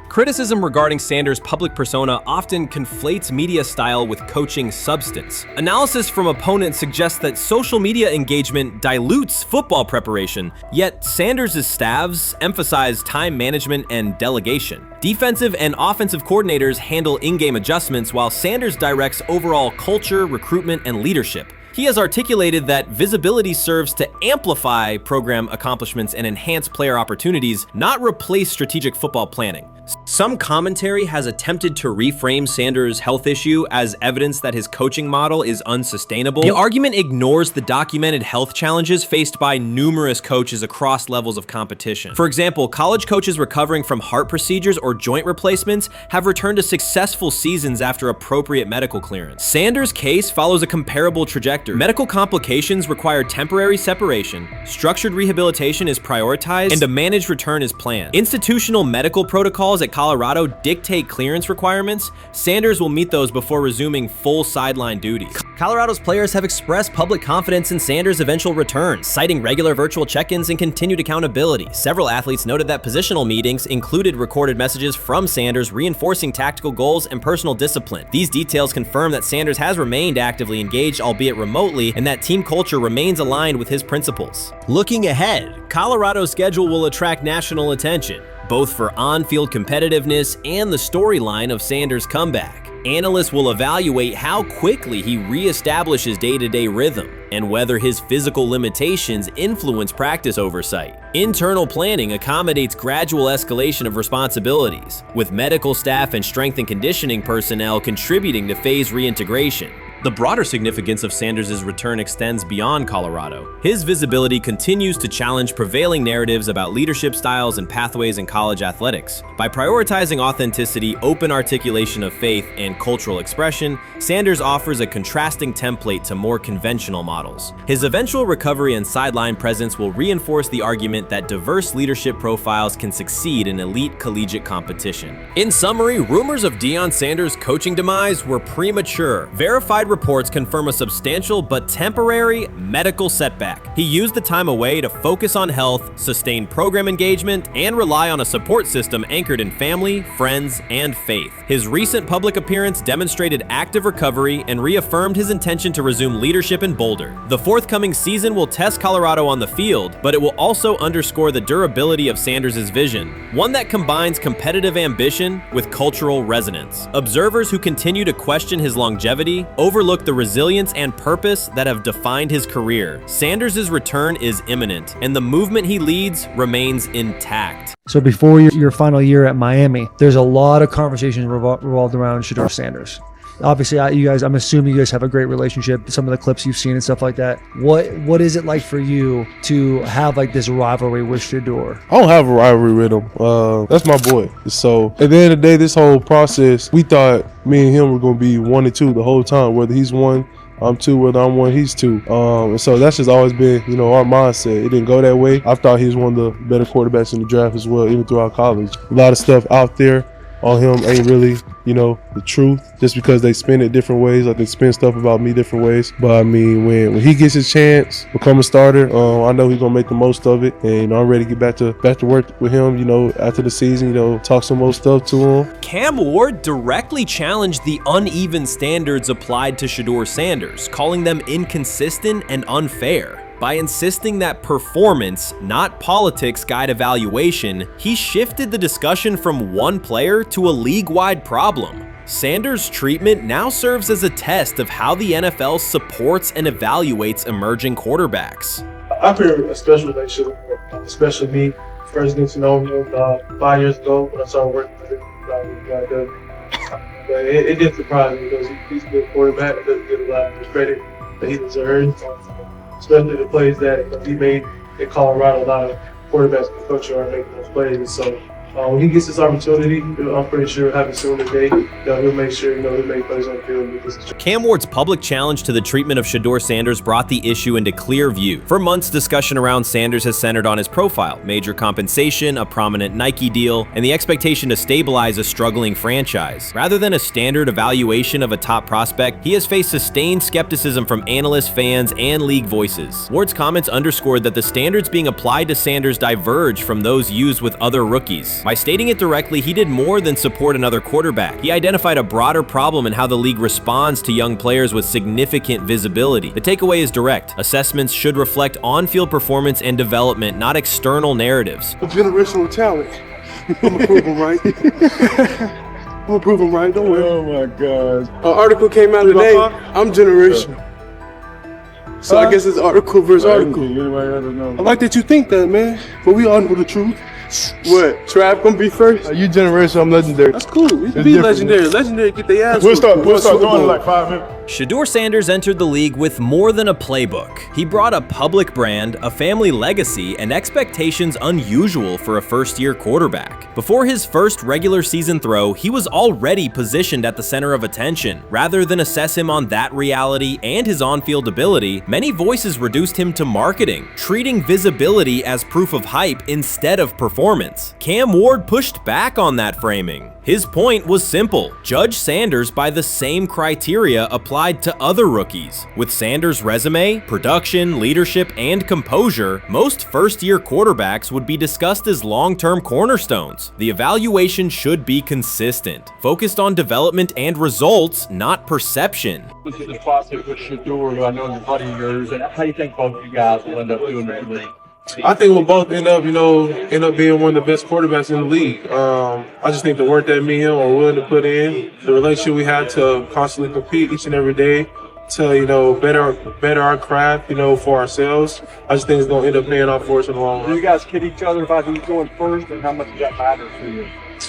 Criticism regarding Sanders' public persona often conflates media style with coaching substance. Analysis from opponents suggests that social media engagement dilutes football preparation, yet Sanders' staffs emphasize time management and delegation. Defensive and offensive coordinators handle in-game adjustments, while Sanders directs overall culture, recruitment, and leadership. He has articulated that visibility serves to amplify program accomplishments and enhance player opportunities, not replace strategic football planning. Some commentary has attempted to reframe Sanders' health issue as evidence that his coaching model is unsustainable. The argument ignores the documented health challenges faced by numerous coaches across levels of competition. For example, college coaches recovering from heart procedures or joint replacements have returned to successful seasons after appropriate medical clearance. Sanders' case follows a comparable trajectory factors. Medical complications require temporary separation, structured rehabilitation is prioritized, and a managed return is planned. Institutional medical protocols at Colorado dictate clearance requirements. Sanders will meet those before resuming full sideline duties. Colorado's players have expressed public confidence in Sanders' eventual return, citing regular virtual check-ins and continued accountability. Several athletes noted that positional meetings included recorded messages from Sanders reinforcing tactical goals and personal discipline. These details confirm that Sanders has remained actively engaged, albeit remotely, and that team culture remains aligned with his principles. Looking ahead, Colorado's schedule will attract national attention, both for on-field competitiveness and the storyline of Sanders' comeback. Analysts will evaluate how quickly he reestablishes day-to-day rhythm and whether his physical limitations influence practice oversight. Internal planning accommodates gradual escalation of responsibilities, with medical staff and strength and conditioning personnel contributing to phase reintegration. The broader significance of Sanders' return extends beyond Colorado. His visibility continues to challenge prevailing narratives about leadership styles and pathways in college athletics. By prioritizing authenticity, open articulation of faith, and cultural expression, Sanders offers a contrasting template to more conventional models. His eventual recovery and sideline presence will reinforce the argument that diverse leadership profiles can succeed in elite collegiate competition. In summary, rumors of Deion Sanders' coaching demise were premature. Verified reports confirm a substantial but temporary medical setback. He used the time away to focus on health, sustain program engagement, and rely on a support system anchored in family, friends, and faith. His recent public appearance demonstrated active recovery and reaffirmed his intention to resume leadership in Boulder. The forthcoming season will test Colorado on the field, but it will also underscore the durability of Sanders' vision, one that combines competitive ambition with cultural resonance. Observers who continue to question his longevity overlook the resilience and purpose that have defined his career. Sanders' return is imminent, and the movement he leads remains intact. So before your final year at Miami, there's a lot of conversations revolved around Shedeur Sanders. Obviously, I'm assuming you guys have a great relationship. Some of the clips you've seen and stuff like that. What is it like for you to have like this rivalry with Shedeur? I don't have a rivalry with him. That's my boy. So at the end of the day, this whole process, we thought me and him were going to be 1 and 2 the whole time. Whether he's 1, I'm 2. Whether I'm 1, he's 2. And so that's just always been, our mindset. It didn't go that way. I thought he was one of the better quarterbacks in the draft as well, even throughout college. A lot of stuff out there on him ain't really, the truth, just because they spin it different ways. Like they spin stuff about me different ways. But I mean, when he gets his chance, become a starter, I know he's gonna make the most of it. And I'm ready to get back to work with him, after the season, talk some more stuff to him. Cam Ward directly challenged the uneven standards applied to Shedeur Sanders, calling them inconsistent and unfair. By insisting that performance, not politics, guide evaluation, he shifted the discussion from one player to a league-wide problem. Sanders' treatment now serves as a test of how the NFL supports and evaluates emerging quarterbacks. I feel a special relationship with him, especially me. First getting to know him 5 years ago when I started working with him. But it did surprise me because he's a good quarterback. It doesn't get a lot of credit that he deserves. Especially the plays that he made in Colorado. A lot of quarterbacks in the country are making those plays. So when he gets this opportunity, I'm pretty sure he'll have it soon today. He'll make sure he'll make plays on the field. Cam Ward's public challenge to the treatment of Shedeur Sanders brought the issue into clear view. For months, discussion around Sanders has centered on his profile, major compensation, a prominent Nike deal, and the expectation to stabilize a struggling franchise. Rather than a standard evaluation of a top prospect, he has faced sustained skepticism from analysts, fans, and league voices. Ward's comments underscored that the standards being applied to Sanders diverge from those used with other rookies. By stating it directly, he did more than support another quarterback. He identified a broader problem in how the league responds to young players with significant visibility. The takeaway is direct. Assessments should reflect on-field performance and development, not external narratives. A generational talent. I'm gonna prove him right. I'm gonna prove him right. Don't worry. Oh my gosh. An article came out today. I'm generational. So I guess it's article versus article. I like that you think that, man. But we all know the truth. What? Trav gonna be first? You generational, I'm legendary. That's cool. We can be legendary. Legendary, get their ass. We'll start going in like 5 minutes. Shedeur Sanders entered the league with more than a playbook. He brought a public brand, a family legacy, and expectations unusual for a first-year quarterback. Before his first regular season throw, he was already positioned at the center of attention. Rather than assess him on that reality and his on-field ability, many voices reduced him to marketing, treating visibility as proof of hype instead of performance. Cam Ward pushed back on that framing. His point was simple: judge Sanders by the same criteria applied to other rookies. With Sanders' resume, production, leadership, and composure, most first-year quarterbacks would be discussed as long-term cornerstones. The evaluation should be consistent, focused on development and results, not perception. This is the process with Shedeur, who I know is a buddy of yours, and how do you think both of you guys will end up doing in the league? I think we'll both end up being one of the best quarterbacks in the league. I just think the work that me and him are willing to put in, the relationship we have to constantly compete each and every day, to better our craft, for ourselves. I just think it's gonna end up paying off for us in the long run. Do you guys kid each other about who's going first, and how much does that matter to you?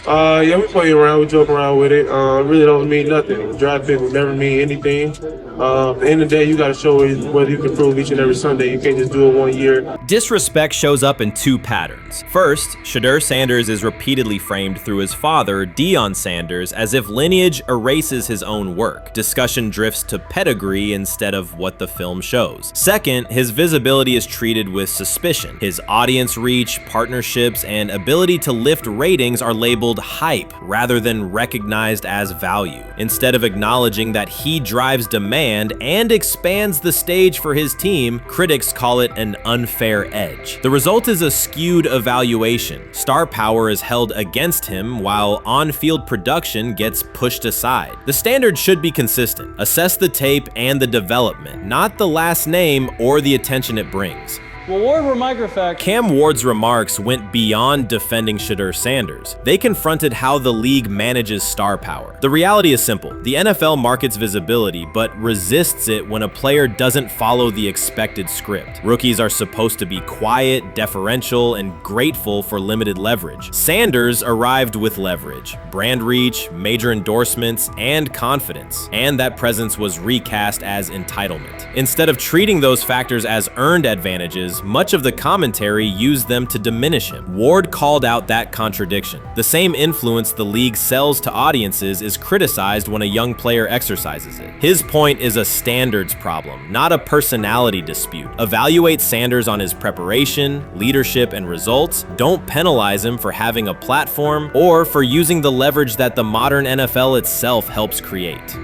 Yeah, we play around, we joke around with it. Really don't mean nothing. The draft pick will never mean anything. At the end of the day, you got to show whether you can prove each and every Sunday. You can't just do it 1 year. Disrespect shows up in two patterns. First, Shedeur Sanders is repeatedly framed through his father, Deion Sanders, as if lineage erases his own work. Discussion drifts to pedigree instead of what the film shows. Second, his visibility is treated with suspicion. His audience reach, partnerships, and ability to lift ratings are labeled hype rather than recognized as value. Instead of acknowledging that he drives demand and expands the stage for his team, critics call it an unfair edge. The result is a skewed evaluation. Star power is held against him while on-field production gets pushed aside. The standard should be consistent. Assess the tape and the development, not the last name or the attention it brings. Well, Ward, we're microfact. Cam Ward's remarks went beyond defending Shedeur Sanders. They confronted how the league manages star power. The reality is simple. The NFL markets visibility, but resists it when a player doesn't follow the expected script. Rookies are supposed to be quiet, deferential, and grateful for limited leverage. Sanders arrived with leverage, brand reach, major endorsements, and confidence. And that presence was recast as entitlement. Instead of treating those factors as earned advantages, much of the commentary used them to diminish him. Ward called out that contradiction. The same influence the league sells to audiences is criticized when a young player exercises it. His point is a standards problem, not a personality dispute. Evaluate Sanders on his preparation, leadership, and results. Don't penalize him for having a platform or for using the leverage that the modern NFL itself helps create.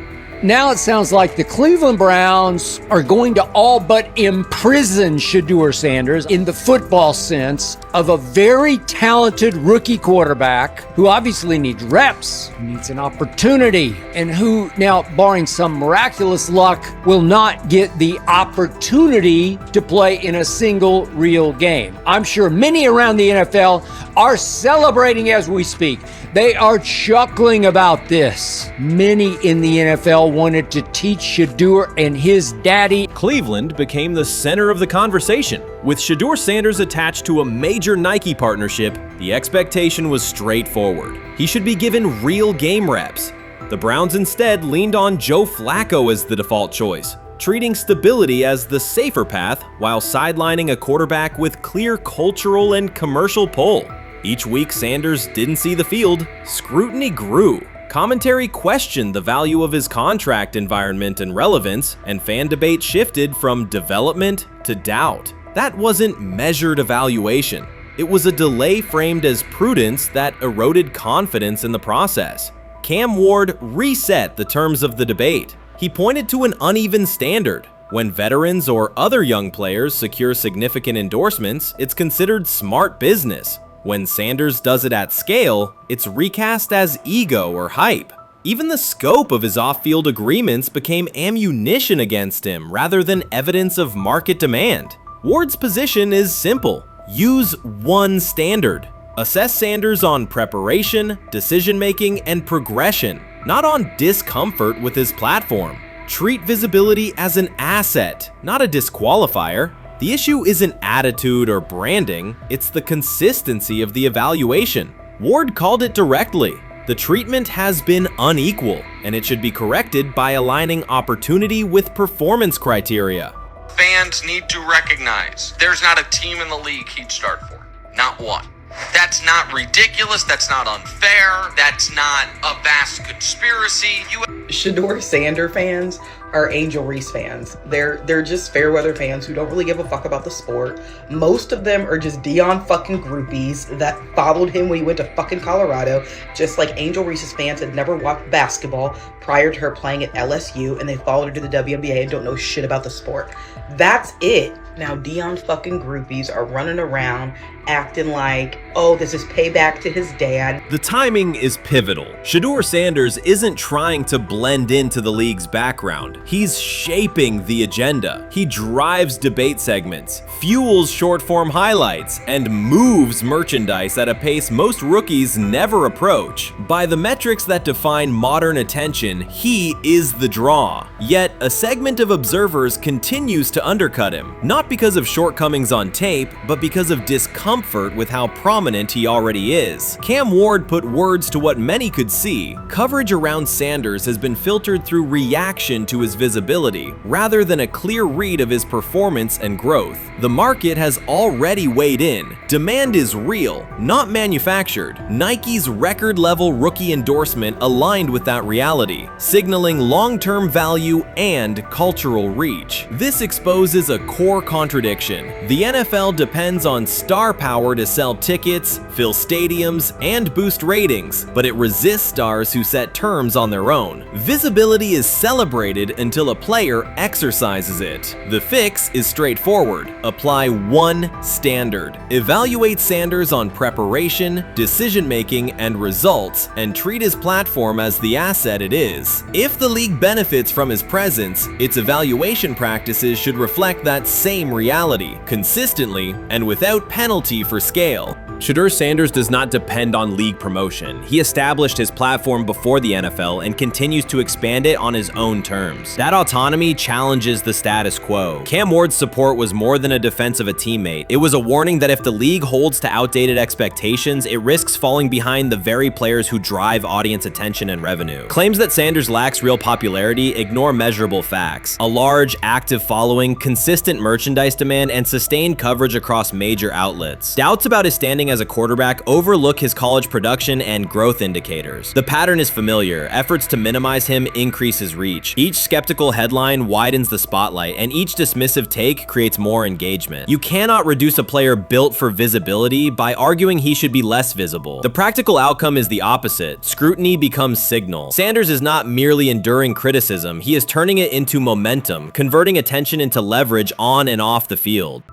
Now it sounds like the Cleveland Browns are going to all but imprison Shedeur Sanders in the football sense of a very talented rookie quarterback who obviously needs reps, who needs an opportunity, and who now, barring some miraculous luck, will not get the opportunity to play in a single real game. I'm sure many around the NFL are celebrating as we speak. They are chuckling about this. Many in the NFL wanted to teach Shedeur and his daddy. Cleveland became the center of the conversation. With Shedeur Sanders attached to a major Nike partnership, the expectation was straightforward. He should be given real game reps. The Browns instead leaned on Joe Flacco as the default choice, treating stability as the safer path while sidelining a quarterback with clear cultural and commercial pull. Each week Sanders didn't see the field, scrutiny grew. Commentary questioned the value of his contract environment and relevance, and fan debate shifted from development to doubt. That wasn't measured evaluation. It was a delay framed as prudence that eroded confidence in the process. Cam Ward reset the terms of the debate. He pointed to an uneven standard. When veterans or other young players secure significant endorsements, it's considered smart business. When Sanders does it at scale, it's recast as ego or hype. Even the scope of his off-field agreements became ammunition against him rather than evidence of market demand. Ward's position is simple. Use one standard. Assess Sanders on preparation, decision-making, and progression, not on discomfort with his platform. Treat visibility as an asset, not a disqualifier. The issue isn't attitude or branding, it's the consistency of the evaluation. Ward called it directly. The treatment has been unequal, and it should be corrected by aligning opportunity with performance criteria. Fans need to recognize there's not a team in the league he'd start for. Not one. That's not ridiculous. That's not unfair. That's not a vast conspiracy. Shedeur Sanders fans are Angel Reese fans. They're just fair weather fans who don't really give a fuck about the sport. Most of them are just Dion fucking groupies that followed him when he went to fucking Colorado, just like Angel Reese's fans had never watched basketball prior to her playing at LSU, and they followed her to the WNBA and don't know shit about the sport. That's it. Now Dion fucking groupies are running around acting like, oh, this is payback to his dad. The timing is pivotal. Shedeur Sanders isn't trying to blend into the league's background. He's shaping the agenda. He drives debate segments, fuels short-form highlights, and moves merchandise at a pace most rookies never approach. By the metrics that define modern attention, he is the draw. Yet, a segment of observers continues to undercut him, not because of shortcomings on tape, but because of discomfort with how prominent he already is. Cam Ward put words to what many could see. Coverage around Sanders has been filtered through reaction to his visibility, rather than a clear read of his performance and growth. The market has already weighed in. Demand is real, not manufactured. Nike's record-level rookie endorsement aligned with that reality, signaling long-term value and cultural reach. This exposes a core contradiction. The NFL depends on star power to sell tickets, fill stadiums, and boost ratings, but it resists stars who set terms on their own. Visibility is celebrated until a player exercises it. The fix is straightforward. Apply one standard. Evaluate Sanders on preparation, decision-making, and results, and treat his platform as the asset it is. If the league benefits from his presence, its evaluation practices should reflect that same reality, consistently and without penalty for scale. Shedeur Sanders does not depend on league promotion. He established his platform before the NFL and continues to expand it on his own terms. That autonomy challenges the status quo. Cam Ward's support was more than a defense of a teammate. It was a warning that if the league holds to outdated expectations, it risks falling behind the very players who drive audience attention and revenue. Claims that Sanders lacks real popularity ignore measurable facts. A large, active following, consistent merchandise demand, and sustained coverage across major outlets. Doubts about his standing as a quarterback overlook his college production and growth indicators. The pattern is familiar. Efforts to minimize him increase his reach. Each skeptical headline widens the spotlight, and each dismissive take creates more engagement. You cannot reduce a player built for visibility by arguing he should be less visible. The practical outcome is the opposite. Scrutiny becomes signal. Sanders is not merely enduring criticism, he is turning it into momentum, converting attention into leverage on and off the field.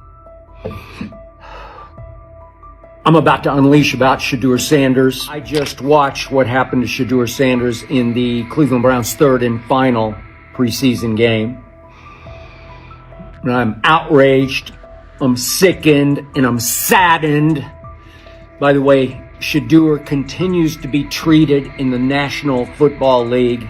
I'm about to unleash about Shedeur Sanders. I just watched what happened to Shedeur Sanders in the Cleveland Browns' third and final preseason game. And I'm outraged, I'm sickened, and I'm saddened. By the way, Shedeur continues to be treated in the National Football League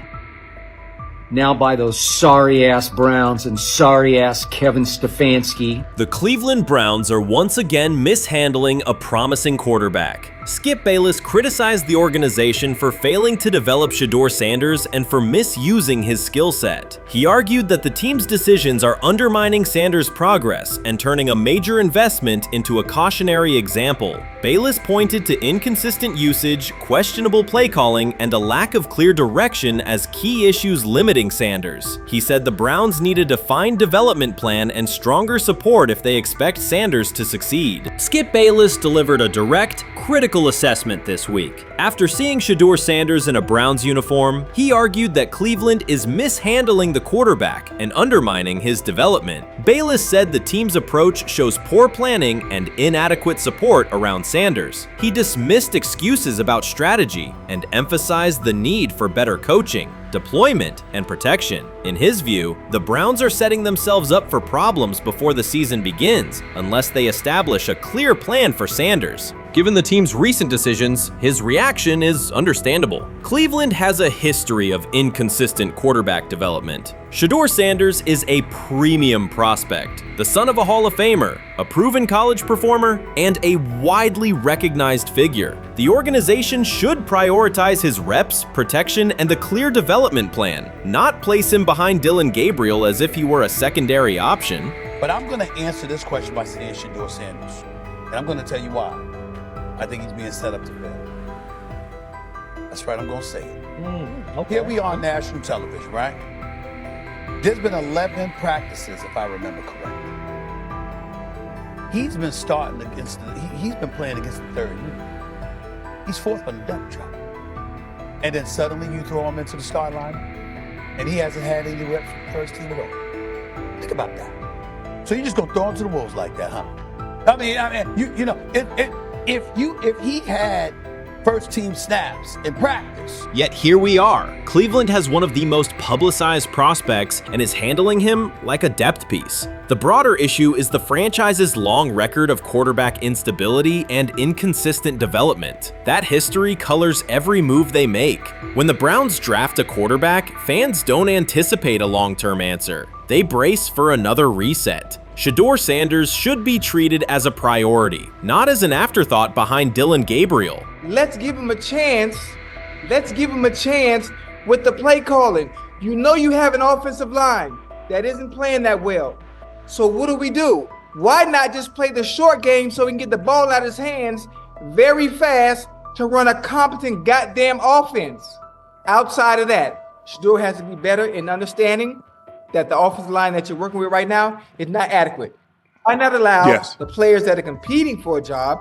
now by those sorry-ass Browns and sorry-ass Kevin Stefanski. The Cleveland Browns are once again mishandling a promising quarterback. Skip Bayless criticized the organization for failing to develop Shedeur Sanders and for misusing his skill set. He argued that the team's decisions are undermining Sanders' progress and turning a major investment into a cautionary example. Bayless pointed to inconsistent usage, questionable play calling, and a lack of clear direction as key issues limiting Sanders. He said the Browns need a defined development plan and stronger support if they expect Sanders to succeed. Skip Bayless delivered a direct, critical assessment this week. After seeing Shedeur Sanders in a Browns uniform, he argued that Cleveland is mishandling the quarterback and undermining his development. Bayless said the team's approach shows poor planning and inadequate support around Sanders. He dismissed excuses about strategy and emphasized the need for better coaching, deployment, and protection. In his view, the Browns are setting themselves up for problems before the season begins unless they establish a clear plan for Sanders. Given the team's recent decisions, his reaction is understandable. Cleveland has a history of inconsistent quarterback development. Shedeur Sanders is a premium prospect, the son of a Hall of Famer, a proven college performer, and a widely recognized figure. The organization should prioritize his reps, protection, and a clear development plan, not place him behind Dillon Gabriel as if he were a secondary option. But I'm going to answer this question by saying Shedeur Sanders, and I'm going to tell you why. I think he's being set up to fail. That's right, I'm going to say it. Okay. Here we are on national television, right? There's been 11 practices, if I remember correctly. He's been starting against, he's been playing against the third unit. He's fourth on the depth chart. And then suddenly you throw him into the start line, and he hasn't had any reps from first team at all. Think about that. So you're just gonna throw him to the wolves like that, huh? I mean, you know, if he had first team snaps in practice. Yet here we are. Cleveland has one of the most publicized prospects and is handling him like a depth piece. The broader issue is the franchise's long record of quarterback instability and inconsistent development. That history colors every move they make. When the Browns draft a quarterback, fans don't anticipate a long-term answer. They brace for another reset. Shedeur Sanders should be treated as a priority, not as an afterthought behind Dillon Gabriel. Let's give him a chance. Let's give him a chance with the play calling. You know you have an offensive line that isn't playing that well. So what do? Why not just play the short game so he can get the ball out of his hands very fast to run a competent goddamn offense? Outside of that, Shedeur has to be better in understanding that the offensive line that you're working with right now is not adequate. Why not allow the players that are competing for a job,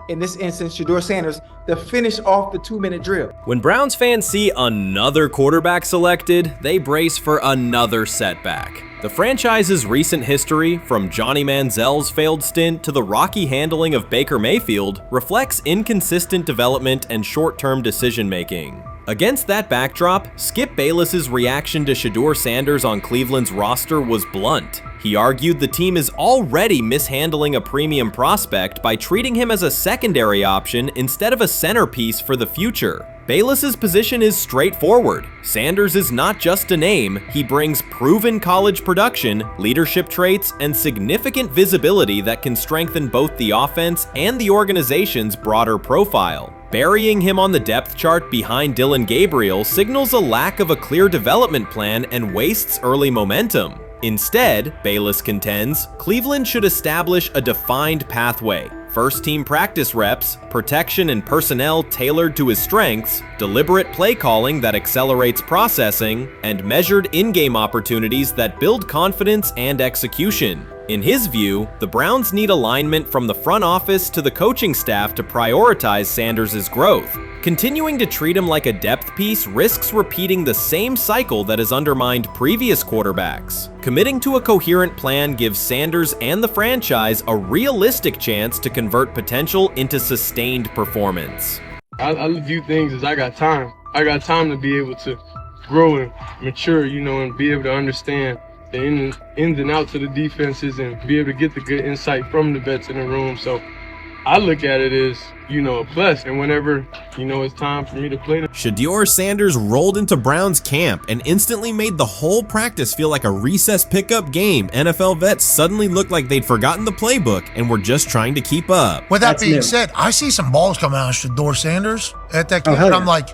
in this instance, Shedeur Sanders, to finish off the 2-minute drill? When Browns fans see another quarterback selected, they brace for another setback. The franchise's recent history, from Johnny Manziel's failed stint to the rocky handling of Baker Mayfield, reflects inconsistent development and short-term decision-making. Against that backdrop, Skip Bayless's reaction to Shedeur Sanders on Cleveland's roster was blunt. He argued the team is already mishandling a premium prospect by treating him as a secondary option instead of a centerpiece for the future. Bayless's position is straightforward. Sanders is not just a name, he brings proven college production, leadership traits, and significant visibility that can strengthen both the offense and the organization's broader profile. Burying him on the depth chart behind Dillon Gabriel signals a lack of a clear development plan and wastes early momentum. Instead, Bayless contends, Cleveland should establish a defined pathway. First-team practice reps, protection and personnel tailored to his strengths, deliberate play calling that accelerates processing, and measured in-game opportunities that build confidence and execution. In his view, the Browns need alignment from the front office to the coaching staff to prioritize Sanders' growth. Continuing to treat him like a depth piece risks repeating the same cycle that has undermined previous quarterbacks. Committing to a coherent plan gives Sanders and the franchise a realistic chance to convert potential into sustained performance. I view things as I got time. I got time to be able to grow and mature, and be able to understand the ins and outs of the defenses and be able to get the good insight from the vets in the room. So I look at it as, a plus. And whenever, it's time for me to play. Shedeur Sanders rolled into Browns camp and instantly made the whole practice feel like a recess pickup game. NFL vets suddenly looked like they'd forgotten the playbook and were just trying to keep up. With that being said, I see some balls coming out of Shedeur Sanders at that camp, and I'm like,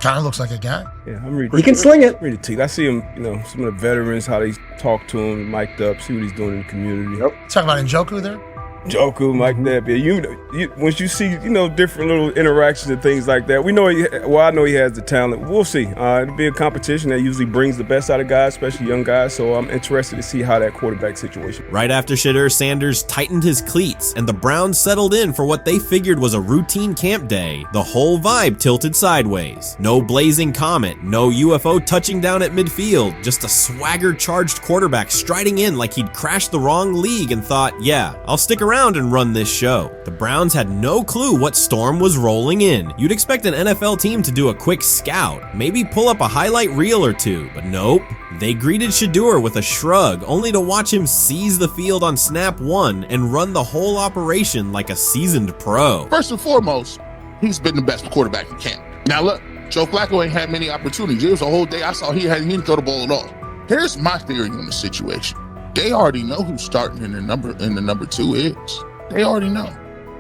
kind of looks like a guy. Yeah, I'm reading. He can sling it. Ready to I see him, some of the veterans, how they talk to him, mic'd up, see what he's doing in the community. Talking about Njoku there? Njoku, Mike Knapp. Yeah, once you see, different little interactions and things like that, I know he has the talent. We'll see. It'll be a competition that usually brings the best out of guys, especially young guys. So I'm interested to see how that quarterback situation. Right after Shedeur Sanders tightened his cleats and the Browns settled in for what they figured was a routine camp day, the whole vibe tilted sideways. No blazing comet, no UFO touching down at midfield, just a swagger-charged quarterback striding in like he'd crashed the wrong league and thought, yeah, I'll stick around and run this show. The Browns had no clue what storm was rolling in. You'd expect an NFL team to do a quick scout, maybe pull up a highlight reel or two, but nope. They greeted Shedeur with a shrug, only to watch him seize the field on snap 1 and run the whole operation like a seasoned pro. First and foremost, he's been the best quarterback in camp. Now look, Joe Flacco ain't had many opportunities. There was a whole day I saw he didn't throw the ball at all. Here's my theory on the situation. They already know who's starting in the number 2 is. They already know.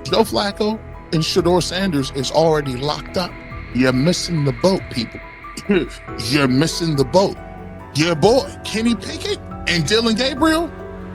Joe Flacco and Shedeur Sanders is already locked up. You're missing the boat, people. You're missing the boat. Your boy, Kenny Pickett and Dylan Gabriel,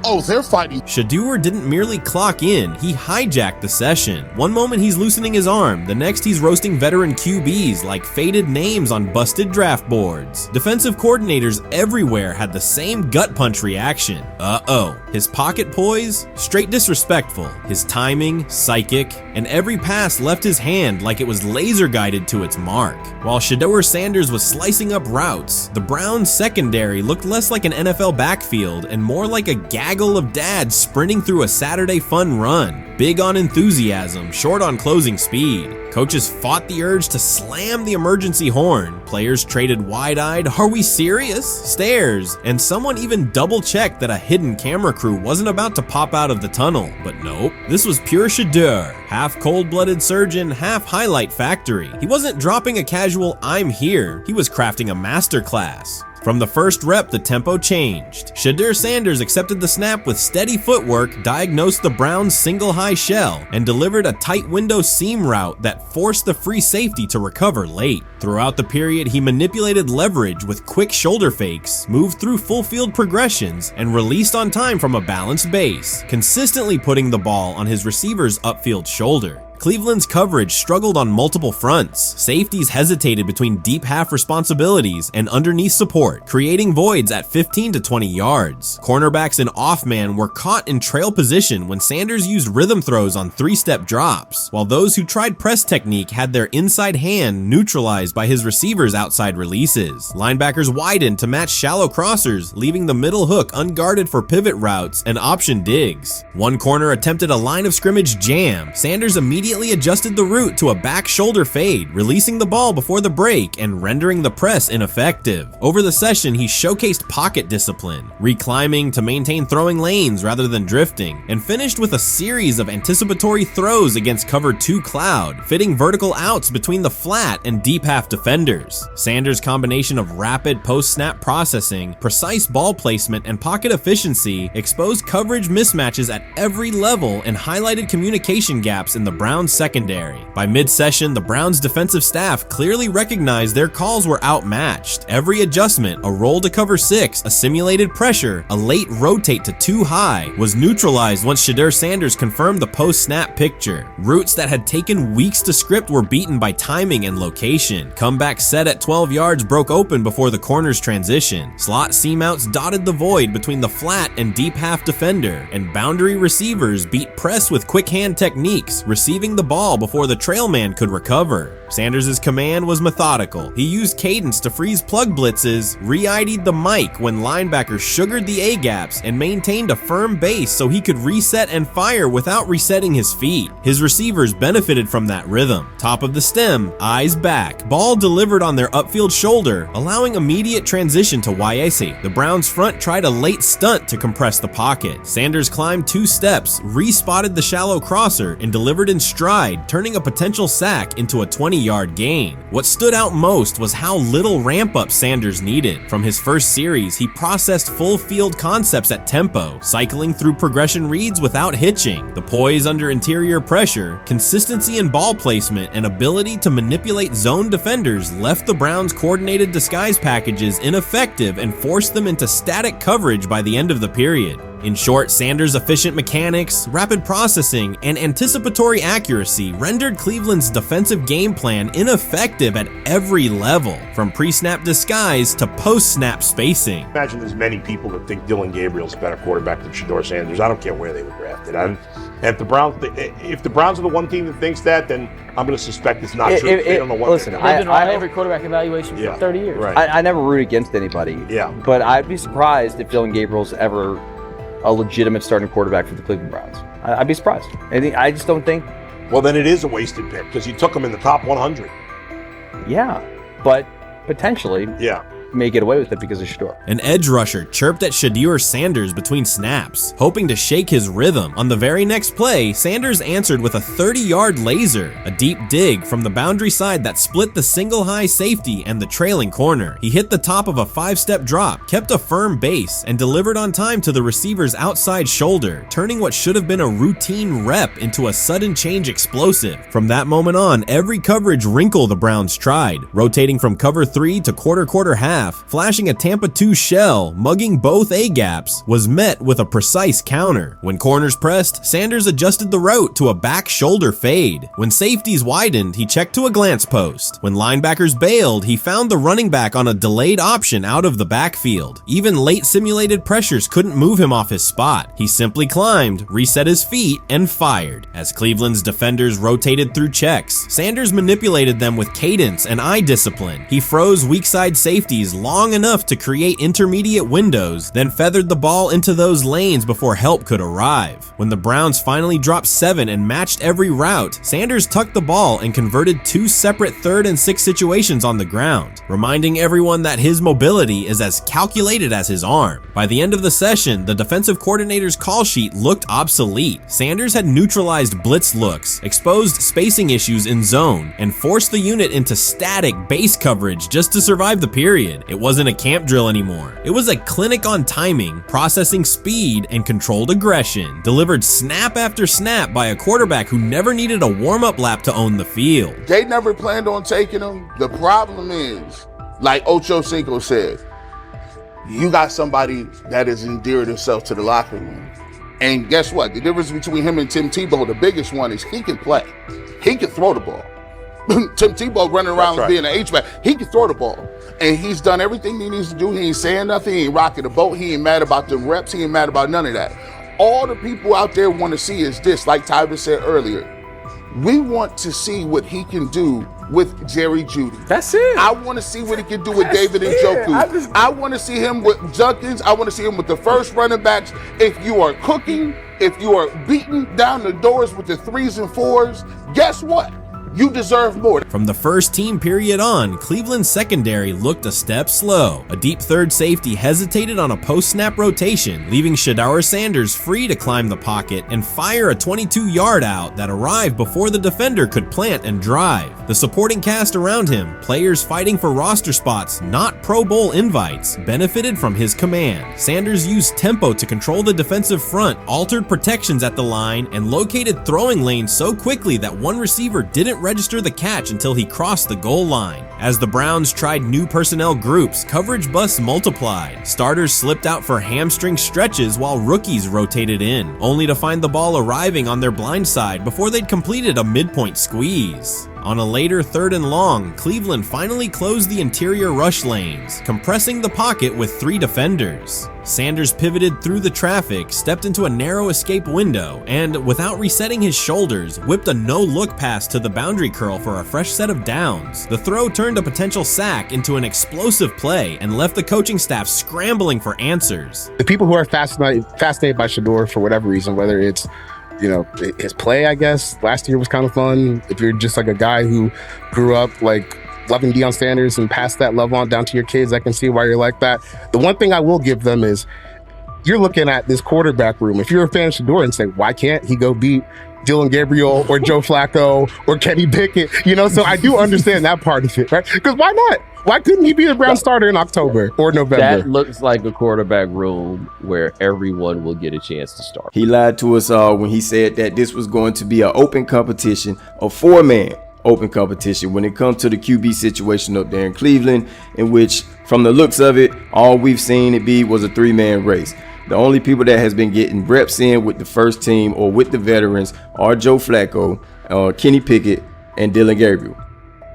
oh, they're fighting. Shedeur didn't merely clock in, he hijacked the session. One moment he's loosening his arm, the next he's roasting veteran QBs like faded names on busted draft boards. Defensive coordinators everywhere had the same gut punch reaction. Uh-oh. His pocket poise? Straight disrespectful. His timing? Psychic. And every pass left his hand like it was laser guided to its mark. While Shedeur Sanders was slicing up routes, the Browns' secondary looked less like an NFL backfield and more like a gaggle of dads sprinting through a Saturday fun run. Big on enthusiasm, short on closing speed. Coaches fought the urge to slam the emergency horn. Players traded wide-eyed, "Are we serious?" stares, and someone even double-checked that a hidden camera crew wasn't about to pop out of the tunnel. But nope, this was pure Shedeur, half cold-blooded surgeon, half highlight factory. He wasn't dropping a casual "I'm here," he was crafting a masterclass. From the first rep, the tempo changed. Shedeur Sanders accepted the snap with steady footwork, diagnosed the Browns' single high shell, and delivered a tight window seam route that forced the free safety to recover late. Throughout the period, he manipulated leverage with quick shoulder fakes, moved through full field progressions, and released on time from a balanced base, consistently putting the ball on his receiver's upfield shoulder. Cleveland's coverage struggled on multiple fronts. Safeties hesitated between deep half responsibilities and underneath support, creating voids at 15 to 20 yards. Cornerbacks and off-man were caught in trail position when Sanders used rhythm throws on 3-step drops, while those who tried press technique had their inside hand neutralized by his receivers' outside releases. Linebackers widened to match shallow crossers, leaving the middle hook unguarded for pivot routes and option digs. One corner attempted a line of scrimmage jam. Sanders immediately adjusted the route to a back shoulder fade, releasing the ball before the break and rendering the press ineffective. Over the session, he showcased pocket discipline, reclimbing to maintain throwing lanes rather than drifting, and finished with a series of anticipatory throws against cover 2 cloud, fitting vertical outs between the flat and deep half defenders. Sanders' combination of rapid post-snap processing, precise ball placement, and pocket efficiency exposed coverage mismatches at every level and highlighted communication gaps in the Browns secondary. By mid-session, the Browns defensive staff clearly recognized their calls were outmatched. Every adjustment, a roll to cover 6, a simulated pressure, a late rotate to 2 high, was neutralized once Shedeur Sanders confirmed the post-snap picture. Routes that had taken weeks to script were beaten by timing and location. Comeback set at 12 yards broke open before the corner's transition. Slot seam outs dotted the void between the flat and deep half defender, and boundary receivers beat press with quick hand techniques, receiving the ball before the trail man could recover. Sanders' command was methodical. He used cadence to freeze plug blitzes, re-ID'd the mic when linebackers sugared the A-gaps, and maintained a firm base so he could reset and fire without resetting his feet. His receivers benefited from that rhythm. Top of the stem, eyes back, ball delivered on their upfield shoulder, allowing immediate transition to YAC. The Browns front tried a late stunt to compress the pocket. Sanders climbed 2 steps, re-spotted the shallow crosser, and delivered in stride, turning a potential sack into a 20-yard gain. What stood out most was how little ramp-up Sanders needed. From his first series, he processed full-field concepts at tempo, cycling through progression reads without hitching. The poise under interior pressure, consistency in ball placement, and ability to manipulate zone defenders left the Browns' coordinated disguise packages ineffective and forced them into static coverage by the end of the period. In short, Sanders' efficient mechanics, rapid processing, and anticipatory accuracy rendered Cleveland's defensive game plan ineffective at every level, from pre-snap disguise to post-snap spacing. Imagine there's many people that think Dylan Gabriel's a better quarterback than Shedeur Sanders. I don't care where they were drafted. If the Browns are the one team that thinks that, then I'm going to suspect it's not true. They don't know what listen, I've been on every quarterback evaluation for 30 years. Right. I never root against anybody. Yeah. But I'd be surprised if Dylan Gabriel's ever a legitimate starting quarterback for the Cleveland Browns. I'd be surprised. I just don't think. Well, then it is a wasted pick because you took him in the top 100. Yeah, but potentially. Yeah. may get away with it because of Shedeur. An edge rusher chirped at Shedeur Sanders between snaps, hoping to shake his rhythm. On the very next play, Sanders answered with a 30-yard laser, a deep dig from the boundary side that split the single high safety and the trailing corner. He hit the top of a 5-step drop, kept a firm base, and delivered on time to the receiver's outside shoulder, turning what should have been a routine rep into a sudden change explosive. From that moment on, every coverage wrinkle the Browns tried, rotating from cover 3 to quarter half, flashing a Tampa 2 shell, mugging both A-gaps, was met with a precise counter. When corners pressed, Sanders adjusted the route to a back shoulder fade. When safeties widened, he checked to a glance post. When linebackers bailed, he found the running back on a delayed option out of the backfield. Even late simulated pressures couldn't move him off his spot. He simply climbed, reset his feet, and fired. As Cleveland's defenders rotated through checks, Sanders manipulated them with cadence and eye discipline. He froze weak side safeties long enough to create intermediate windows, then feathered the ball into those lanes before help could arrive. When the Browns finally dropped 7 and matched every route, Sanders tucked the ball and converted 2 separate 3rd and 6 situations on the ground, reminding everyone that his mobility is as calculated as his arm. By the end of the session, the defensive coordinator's call sheet looked obsolete. Sanders had neutralized blitz looks, exposed spacing issues in zone, and forced the unit into static base coverage just to survive the period. It wasn't a camp drill anymore. It was a clinic on timing, processing speed, and controlled aggression, delivered snap after snap by a quarterback who never needed a warm-up lap to own the field. They never planned on taking him. The problem is, like Ocho Cinco said, you got somebody that has endeared himself to the locker room. And guess what? The difference between him and Tim Tebow, the biggest one, is he can play. He can throw the ball. Tim Tebow running around being an H-back. He can throw the ball. And he's done everything he needs to do. He ain't saying nothing. He ain't rocking the boat. He ain't mad about the reps. He ain't mad about none of that. All the people out there want to see is this, like Tyler said earlier. We want to see what he can do with Jerry Jeudy. That's it. I want to see what he can do with David Njoku. I want to see him with Junkins. I want to see him with the first running backs. If you are cooking, if you are beating down the doors with the 3s and 4s, guess what? You deserve more. From the first team period on, Cleveland's secondary looked a step slow. A deep third safety hesitated on a post-snap rotation, leaving Shedeur Sanders free to climb the pocket and fire a 22-yard out that arrived before the defender could plant and drive. The supporting cast around him, players fighting for roster spots, not Pro Bowl invites, benefited from his command. Sanders used tempo to control the defensive front, altered protections at the line, and located throwing lanes so quickly that one receiver didn't register the catch until he crossed the goal line. As the Browns tried new personnel groups, coverage busts multiplied. Starters slipped out for hamstring stretches while rookies rotated in, only to find the ball arriving on their blind side before they'd completed a midpoint squeeze. On a later 3rd and long, Cleveland finally closed the interior rush lanes, compressing the pocket with 3 defenders. Sanders pivoted through the traffic, stepped into a narrow escape window, and, without resetting his shoulders, whipped a no-look pass to the boundary curl for a fresh set of downs. The throw turned a potential sack into an explosive play and left the coaching staff scrambling for answers. The people who are fascinated by Shedeur for whatever reason, whether it's his play, I guess, last year was kind of fun. If you're just like a guy who grew up like loving Deion Sanders and passed that love on down to your kids, I can see why you're like that. The one thing I will give them is you're looking at this quarterback room. If you're a fan of Shedeur and say, why can't he go beat Dylan Gabriel or Joe Flacco or Kenny Pickett? So I do understand that part of it, right? Because why not? Why couldn't he be the Brown starter in October or November? That looks like a quarterback room where everyone will get a chance to start. He lied to us all when he said that this was going to be an open competition, a 4-man open competition when it comes to the QB situation up there in Cleveland, in which, from the looks of it, all we've seen it be was a 3-man race. The only people that has been getting reps in with the first team or with the veterans are Joe Flacco, Kenny Pickett, and Dylan Gabriel.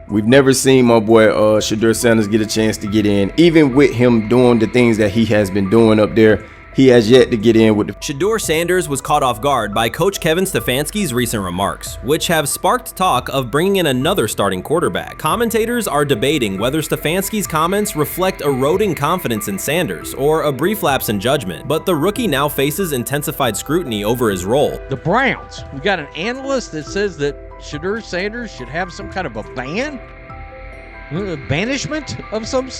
We've never seen my boy Shedeur Sanders get a chance to get in. Even with him doing the things that he has been doing up there, he has yet to get in with the... Shedeur Sanders was caught off guard by Coach Kevin Stefanski's recent remarks, which have sparked talk of bringing in another starting quarterback. Commentators are debating whether Stefanski's comments reflect eroding confidence in Sanders or a brief lapse in judgment, but the rookie now faces intensified scrutiny over his role. The Browns, we got an analyst that says that Shedeur Sanders should have some kind of a ban? banishment of some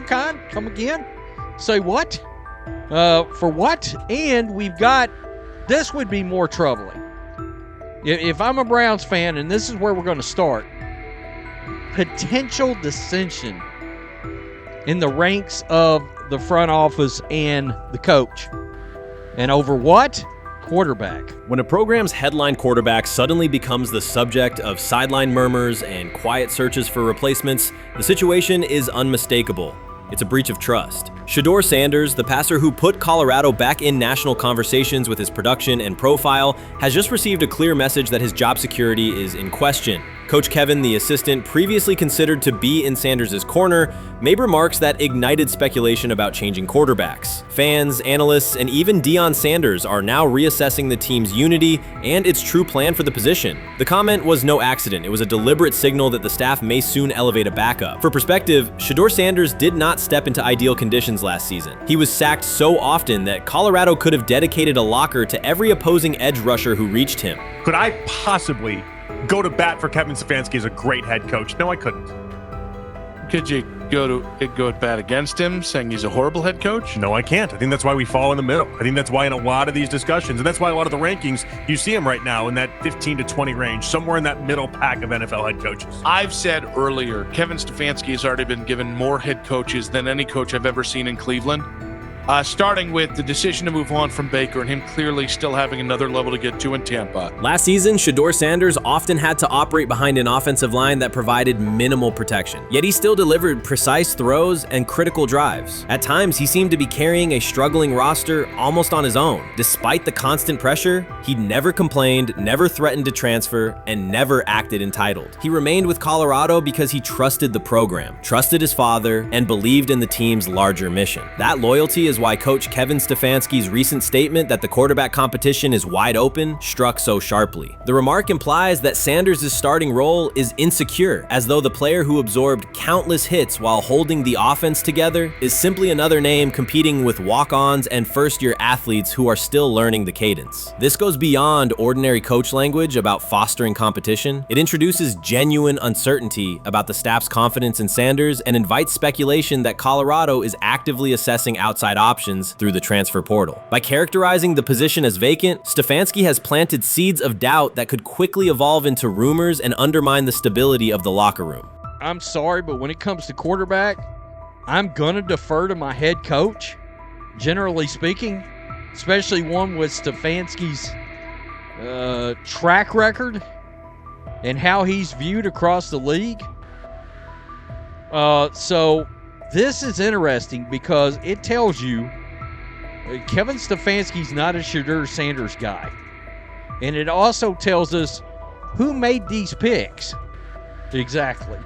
kind? Come again? Say what? For what? And we've got, this would be more troubling. If I'm a Browns fan, and this is where we're going to start, potential dissension in the ranks of the front office and the coach. And over what? Quarterback. When a program's headline quarterback suddenly becomes the subject of sideline murmurs and quiet searches for replacements, the situation is unmistakable. It's a breach of trust. Shedeur Sanders, the passer who put Colorado back in national conversations with his production and profile, has just received a clear message that his job security is in question. Coach Kevin, the assistant previously considered to be in Sanders' corner, made remarks that ignited speculation about changing quarterbacks. Fans, analysts, and even Deion Sanders are now reassessing the team's unity and its true plan for the position. The comment was no accident. It was a deliberate signal that the staff may soon elevate a backup. For perspective, Shedeur Sanders did not step into ideal conditions last season. He was sacked so often that Colorado could have dedicated a locker to every opposing edge rusher who reached him. Could I possibly go to bat for Kevin Stefanski as a great head coach? No, I couldn't. Could you go to bat against him, saying he's a horrible head coach? No, I can't. I think that's why we fall in the middle. I think that's why in a lot of these discussions, and that's why a lot of the rankings, you see him right now in that 15 to 20 range, somewhere in that middle pack of NFL head coaches. I've said earlier, Kevin Stefanski has already been given more head coaches than any coach I've ever seen in Cleveland. Starting with the decision to move on from Baker and him clearly still having another level to get to in Tampa. Last season, Shedeur Sanders often had to operate behind an offensive line that provided minimal protection, yet he still delivered precise throws and critical drives. At times, he seemed to be carrying a struggling roster almost on his own. Despite the constant pressure, he never complained, never threatened to transfer, and never acted entitled. He remained with Colorado because he trusted the program, trusted his father, and believed in the team's larger mission. That loyalty is why Coach Kevin Stefanski's recent statement that the quarterback competition is wide open struck so sharply. The remark implies that Sanders' starting role is insecure, as though the player who absorbed countless hits while holding the offense together is simply another name competing with walk-ons and first-year athletes who are still learning the cadence. This goes beyond ordinary coach language about fostering competition. It introduces genuine uncertainty about the staff's confidence in Sanders and invites speculation that Colorado is actively assessing outside options through the transfer portal. By characterizing the position as vacant, Stefanski has planted seeds of doubt that could quickly evolve into rumors and undermine the stability of the locker room. I'm sorry, but when it comes to quarterback, I'm gonna defer to my head coach, generally speaking, especially one with Stefanski's track record and how he's viewed across the league. So this is interesting because it tells you Kevin Stefanski's not a Shedeur Sanders guy. And it also tells us who made these picks. Exactly.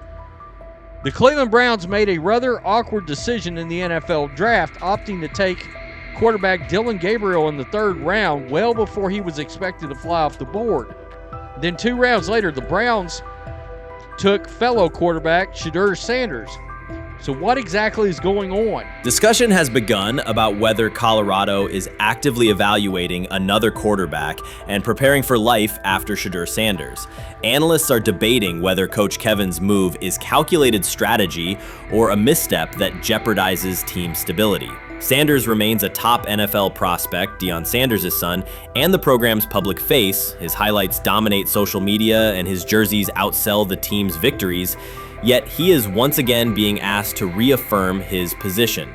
The Cleveland Browns made a rather awkward decision in the NFL draft, opting to take quarterback Dillon Gabriel in the 3rd round, well before he was expected to fly off the board. Then 2 rounds later, the Browns took fellow quarterback Shedeur Sanders. So what exactly is going on? Discussion has begun about whether Colorado is actively evaluating another quarterback and preparing for life after Shedeur Sanders. Analysts are debating whether Coach Kevin's move is calculated strategy or a misstep that jeopardizes team stability. Sanders remains a top NFL prospect, Deion Sanders' son, and the program's public face. His highlights dominate social media and his jerseys outsell the team's victories. Yet he is once again being asked to reaffirm his position.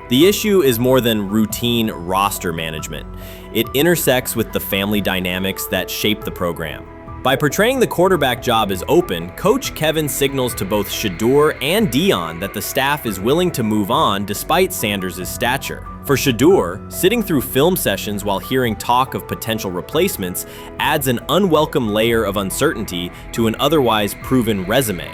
The issue is more than routine roster management. It intersects with the family dynamics that shape the program. By portraying the quarterback job as open, Coach Kevin signals to both Shedeur and Deion that the staff is willing to move on despite Sanders' stature. For Shedeur, sitting through film sessions while hearing talk of potential replacements adds an unwelcome layer of uncertainty to an otherwise proven resume.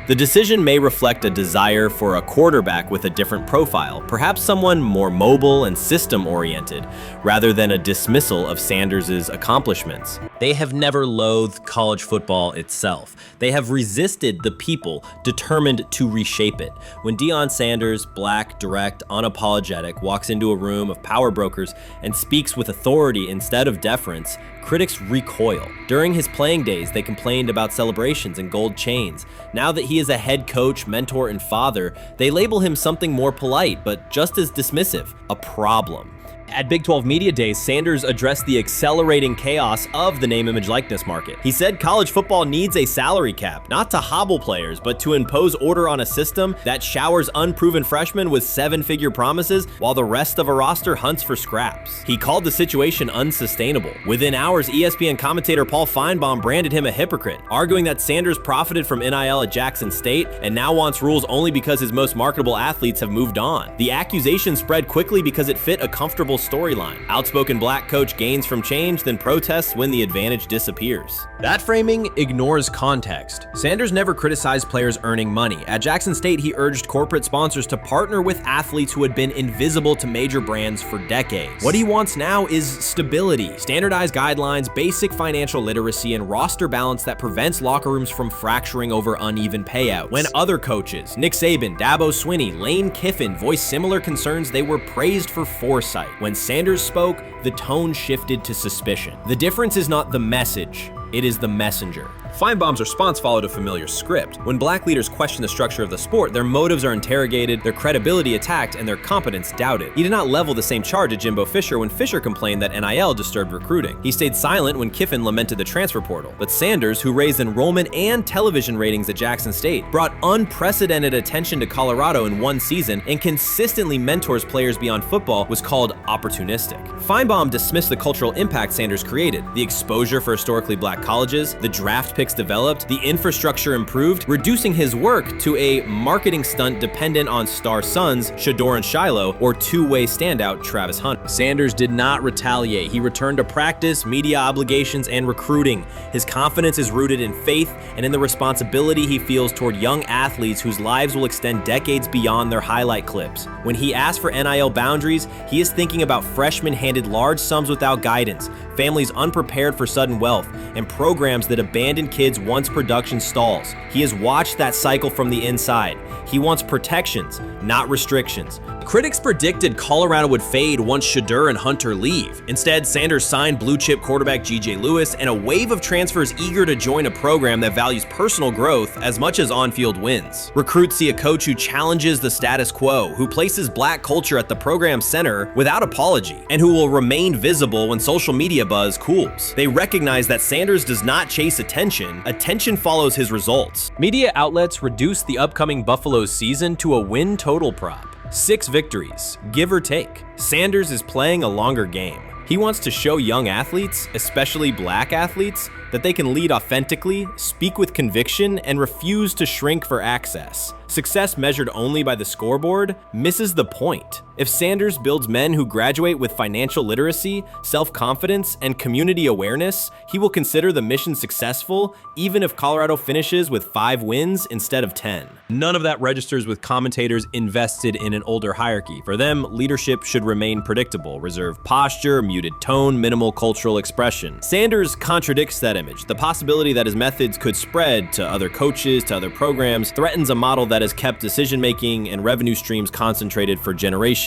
The decision may reflect a desire for a quarterback with a different profile, perhaps someone more mobile and system-oriented, rather than a dismissal of Sanders' accomplishments. They have never loathed college football itself. They have resisted the people determined to reshape it. When Deion Sanders, black, direct, unapologetic, walks into a room of power brokers and speaks with authority instead of deference, critics recoil. During his playing days, they complained about celebrations and gold chains. Now that he is a head coach, mentor, and father, they label him something more polite, but just as dismissive, a problem. At Big 12 Media Days, Sanders addressed the accelerating chaos of the name, image, likeness market. He said college football needs a salary cap, not to hobble players, but to impose order on a system that showers unproven freshmen with seven-figure promises while the rest of a roster hunts for scraps. He called the situation unsustainable. Within hours, ESPN commentator Paul Feinbaum branded him a hypocrite, arguing that Sanders profited from NIL at Jackson State and now wants rules only because his most marketable athletes have moved on. The accusation spread quickly because it fit a comfortable storyline. Outspoken black coach gains from change, then protests when the advantage disappears. That framing ignores context. Sanders never criticized players earning money. At Jackson State, he urged corporate sponsors to partner with athletes who had been invisible to major brands for decades. What he wants now is stability, standardized guidelines, basic financial literacy, and roster balance that prevents locker rooms from fracturing over uneven payouts. When other coaches, Nick Saban, Dabo Swinney, Lane Kiffin, voiced similar concerns, they were praised for foresight. When Sanders spoke, the tone shifted to suspicion. The difference is not the message, it is the messenger. Feinbaum's response followed a familiar script. When black leaders question the structure of the sport, their motives are interrogated, their credibility attacked, and their competence doubted. He did not level the same charge at Jimbo Fisher when Fisher complained that NIL disturbed recruiting. He stayed silent when Kiffin lamented the transfer portal. But Sanders, who raised enrollment and television ratings at Jackson State, brought unprecedented attention to Colorado in one season and consistently mentors players beyond football, was called opportunistic. Feinbaum dismissed the cultural impact Sanders created, the exposure for historically black colleges, the draft picks developed, the infrastructure improved, reducing his work to a marketing stunt dependent on star sons Shedeur and Shiloh or two-way standout Travis Hunt. Sanders did not retaliate. He returned to practice, media obligations, and recruiting. His confidence is rooted in faith and in the responsibility he feels toward young athletes whose lives will extend decades beyond their highlight clips. When he asks for NIL boundaries, he is thinking about freshmen handed large sums without guidance, families unprepared for sudden wealth, and programs that abandon kids once production stalls. He has watched that cycle from the inside. He wants protections, not restrictions. Critics predicted Colorado would fade once Shedeur and Hunter leave. Instead, Sanders signed blue-chip quarterback G.J. Lewis and a wave of transfers eager to join a program that values personal growth as much as on-field wins. Recruits see a coach who challenges the status quo, who places black culture at the program's center without apology, and who will remain visible when social media buzz cools. They recognize that Sanders does not chase attention. Attention follows his results. Media outlets reduced the upcoming Buffalo season to a win total prop. 6 victories, give or take. Sanders is playing a longer game. He wants to show young athletes, especially black athletes, that they can lead authentically, speak with conviction, and refuse to shrink for access. Success measured only by the scoreboard misses the point. If Sanders builds men who graduate with financial literacy, self-confidence, and community awareness, he will consider the mission successful, even if Colorado finishes with 5 wins instead of 10. None of that registers with commentators invested in an older hierarchy. For them, leadership should remain predictable, reserved posture, muted tone, minimal cultural expression. Sanders contradicts that image. The possibility that his methods could spread to other coaches, to other programs, threatens a model that has kept decision-making and revenue streams concentrated for generations.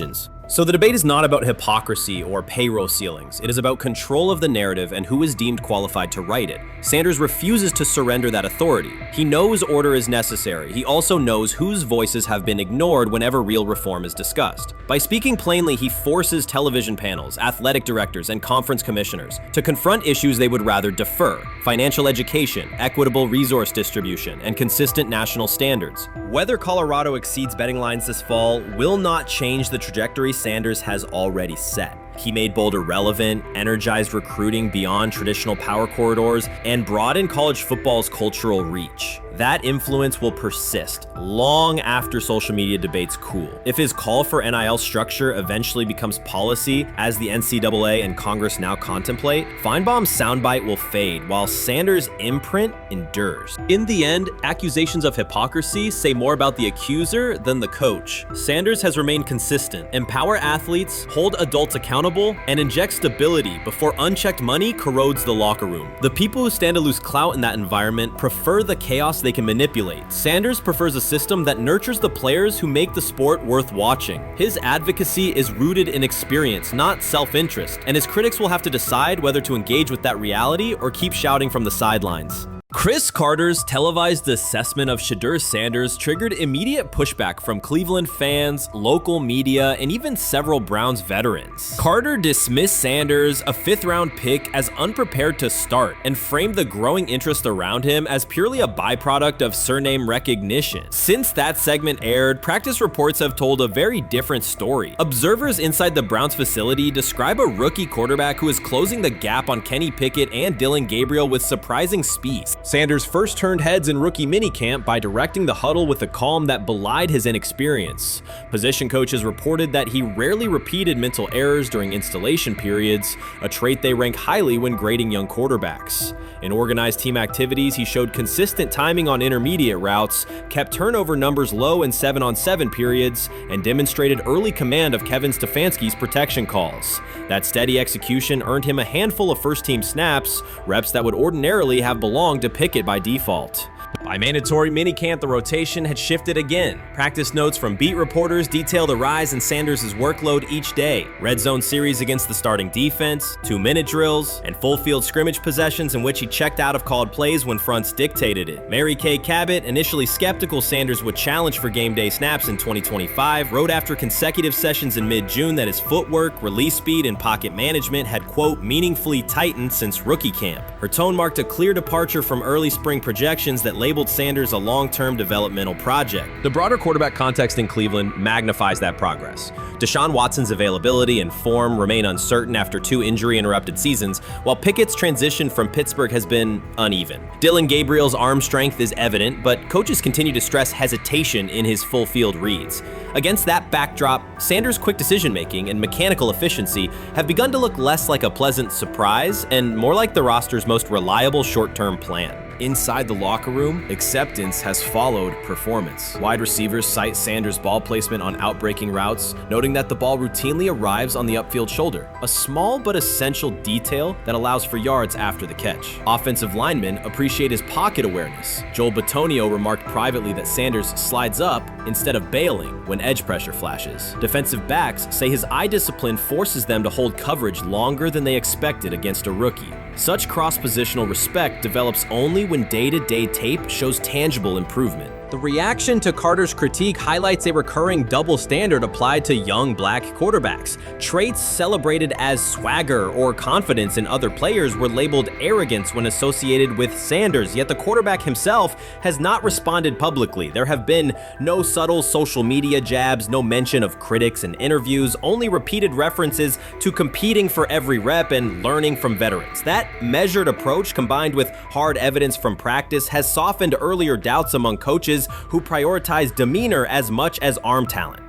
So the debate is not about hypocrisy or payroll ceilings. It is about control of the narrative and who is deemed qualified to write it. Sanders refuses to surrender that authority. He knows order is necessary. He also knows whose voices have been ignored whenever real reform is discussed. By speaking plainly, he forces television panels, athletic directors, and conference commissioners to confront issues they would rather defer: financial education, equitable resource distribution, and consistent national standards. Whether Colorado exceeds betting lines this fall will not change the trajectory Sanders has already set. He made Boulder relevant, energized recruiting beyond traditional power corridors, and broadened college football's cultural reach. That influence will persist long after social media debates cool. If his call for NIL structure eventually becomes policy, as the NCAA and Congress now contemplate, Feinbaum's soundbite will fade, while Sanders' imprint endures. In the end, accusations of hypocrisy say more about the accuser than the coach. Sanders has remained consistent: empower athletes, hold adults accountable, and inject stability before unchecked money corrodes the locker room. The people who stand to lose clout in that environment prefer the chaos they can manipulate. Sanders prefers a system that nurtures the players who make the sport worth watching. His advocacy is rooted in experience, not self-interest, and his critics will have to decide whether to engage with that reality or keep shouting from the sidelines. Chris Carter's televised assessment of Shedeur Sanders triggered immediate pushback from Cleveland fans, local media, and even several Browns veterans. Carter dismissed Sanders, a 5th-round pick, as unprepared to start and framed the growing interest around him as purely a byproduct of surname recognition. Since that segment aired, practice reports have told a very different story. Observers inside the Browns facility describe a rookie quarterback who is closing the gap on Kenny Pickett and Dillon Gabriel with surprising speed. Sanders first turned heads in rookie minicamp by directing the huddle with a calm that belied his inexperience. Position coaches reported that he rarely repeated mental errors during installation periods, a trait they rank highly when grading young quarterbacks. In organized team activities, he showed consistent timing on intermediate routes, kept turnover numbers low in 7-on-7 periods, and demonstrated early command of Kevin Stefanski's protection calls. That steady execution earned him a handful of first-team snaps, reps that would ordinarily have belonged to Pickett by default. By mandatory minicamp, the rotation had shifted again. Practice notes from beat reporters detail the rise in Sanders' workload each day. Red zone series against the starting defense, 2-minute drills, and full field scrimmage possessions in which he checked out of called plays when fronts dictated it. Mary Kay Cabot, initially skeptical Sanders would challenge for game day snaps in 2025, wrote after consecutive sessions in mid-June that his footwork, release speed, and pocket management had, quote, meaningfully tightened since rookie camp. Her tone marked a clear departure from early spring projections that labeled Sanders a long-term developmental project. The broader quarterback context in Cleveland magnifies that progress. Deshaun Watson's availability and form remain uncertain after 2 injury-interrupted seasons, while Pickett's transition from Pittsburgh has been uneven. Dillon Gabriel's arm strength is evident, but coaches continue to stress hesitation in his full-field reads. Against that backdrop, Sanders' quick decision-making and mechanical efficiency have begun to look less like a pleasant surprise and more like the roster's most reliable short-term plan. Inside the locker room, acceptance has followed performance. Wide receivers cite Sanders' ball placement on outbreaking routes, noting that the ball routinely arrives on the upfield shoulder, a small but essential detail that allows for yards after the catch. Offensive linemen appreciate his pocket awareness. Joel Bitonio remarked privately that Sanders slides up instead of bailing when edge pressure flashes. Defensive backs say his eye discipline forces them to hold coverage longer than they expected against a rookie. Such cross-positional respect develops only when day-to-day tape shows tangible improvement. The reaction to Carter's critique highlights a recurring double standard applied to young black quarterbacks. Traits celebrated as swagger or confidence in other players were labeled arrogance when associated with Sanders, yet the quarterback himself has not responded publicly. There have been no subtle social media jabs, no mention of critics in interviews, only repeated references to competing for every rep and learning from veterans. That measured approach, combined with hard evidence from practice, has softened earlier doubts among coaches who prioritize demeanor as much as arm talent.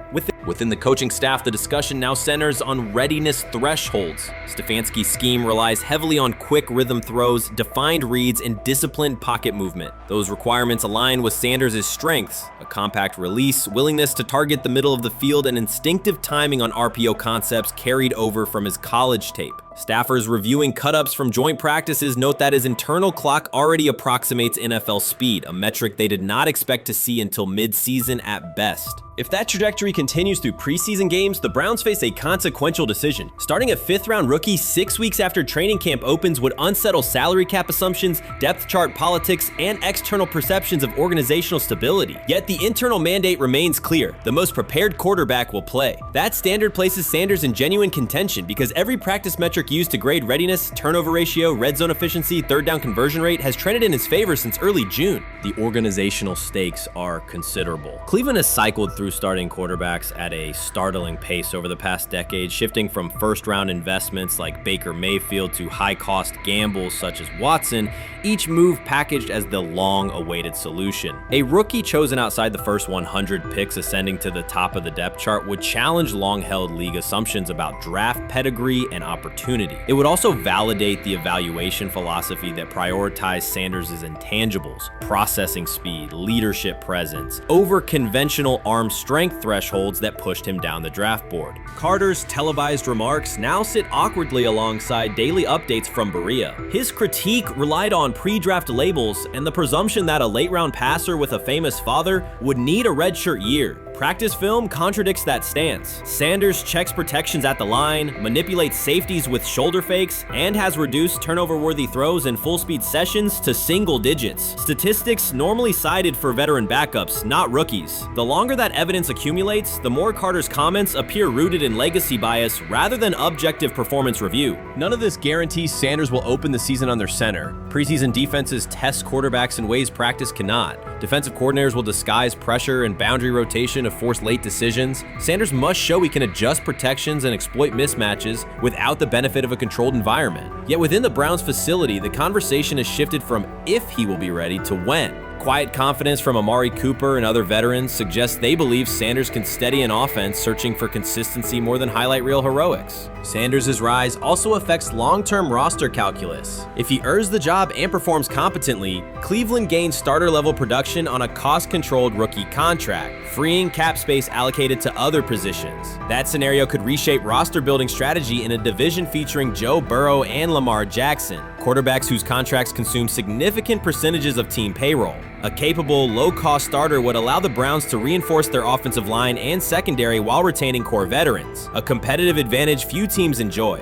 Within the coaching staff, the discussion now centers on readiness thresholds. Stefanski's scheme relies heavily on quick rhythm throws, defined reads, and disciplined pocket movement. Those requirements align with Sanders' strengths: a compact release, willingness to target the middle of the field, and instinctive timing on RPO concepts carried over from his college tape. Staffers reviewing cut-ups from joint practices note that his internal clock already approximates NFL speed, a metric they did not expect to see until mid-season at best. If that trajectory continues through preseason games, the Browns face a consequential decision. Starting a 5th-round rookie 6 weeks after training camp opens would unsettle salary cap assumptions, depth chart politics, and external perceptions of organizational stability. Yet the internal mandate remains clear: the most prepared quarterback will play. That standard places Sanders in genuine contention because every practice metric used to grade readiness, turnover ratio, red zone efficiency, third down conversion rate has trended in his favor since early June. The organizational stakes are considerable. Cleveland has cycled through starting quarterbacks at a startling pace over the past decade, shifting from first-round investments like Baker Mayfield to high-cost gambles such as Watson, each move packaged as the long-awaited solution. A rookie chosen outside the first 100 picks ascending to the top of the depth chart would challenge long-held league assumptions about draft pedigree and opportunity. It would also validate the evaluation philosophy that prioritized Sanders' intangibles: process, processing speed, leadership presence, over conventional arm strength thresholds that pushed him down the draft board. Carter's televised remarks now sit awkwardly alongside daily updates from Berea. His critique relied on pre-draft labels and the presumption that a late-round passer with a famous father would need a redshirt year. Practice film contradicts that stance. Sanders checks protections at the line, manipulates safeties with shoulder fakes, and has reduced turnover-worthy throws in full-speed sessions to single digits. Statistics normally cited for veteran backups, not rookies. The longer that evidence accumulates, the more Carter's comments appear rooted in legacy bias rather than objective performance review. None of this guarantees Sanders will open the season under center. Preseason defenses test quarterbacks in ways practice cannot. Defensive coordinators will disguise pressure and boundary rotation to force late decisions. Sanders must show he can adjust protections and exploit mismatches without the benefit of a controlled environment. Yet within the Browns facility, the conversation has shifted from if he will be ready to when. Quiet confidence from Amari Cooper and other veterans suggests they believe Sanders can steady an offense searching for consistency more than highlight reel heroics. Sanders' rise also affects long-term roster calculus. If he earns the job and performs competently, Cleveland gains starter-level production on a cost-controlled rookie contract, freeing cap space allocated to other positions. That scenario could reshape roster-building strategy in a division featuring Joe Burrow and Lamar Jackson, quarterbacks whose contracts consume significant percentages of team payroll. A capable, low-cost starter would allow the Browns to reinforce their offensive line and secondary while retaining core veterans, a competitive advantage few teams enjoy.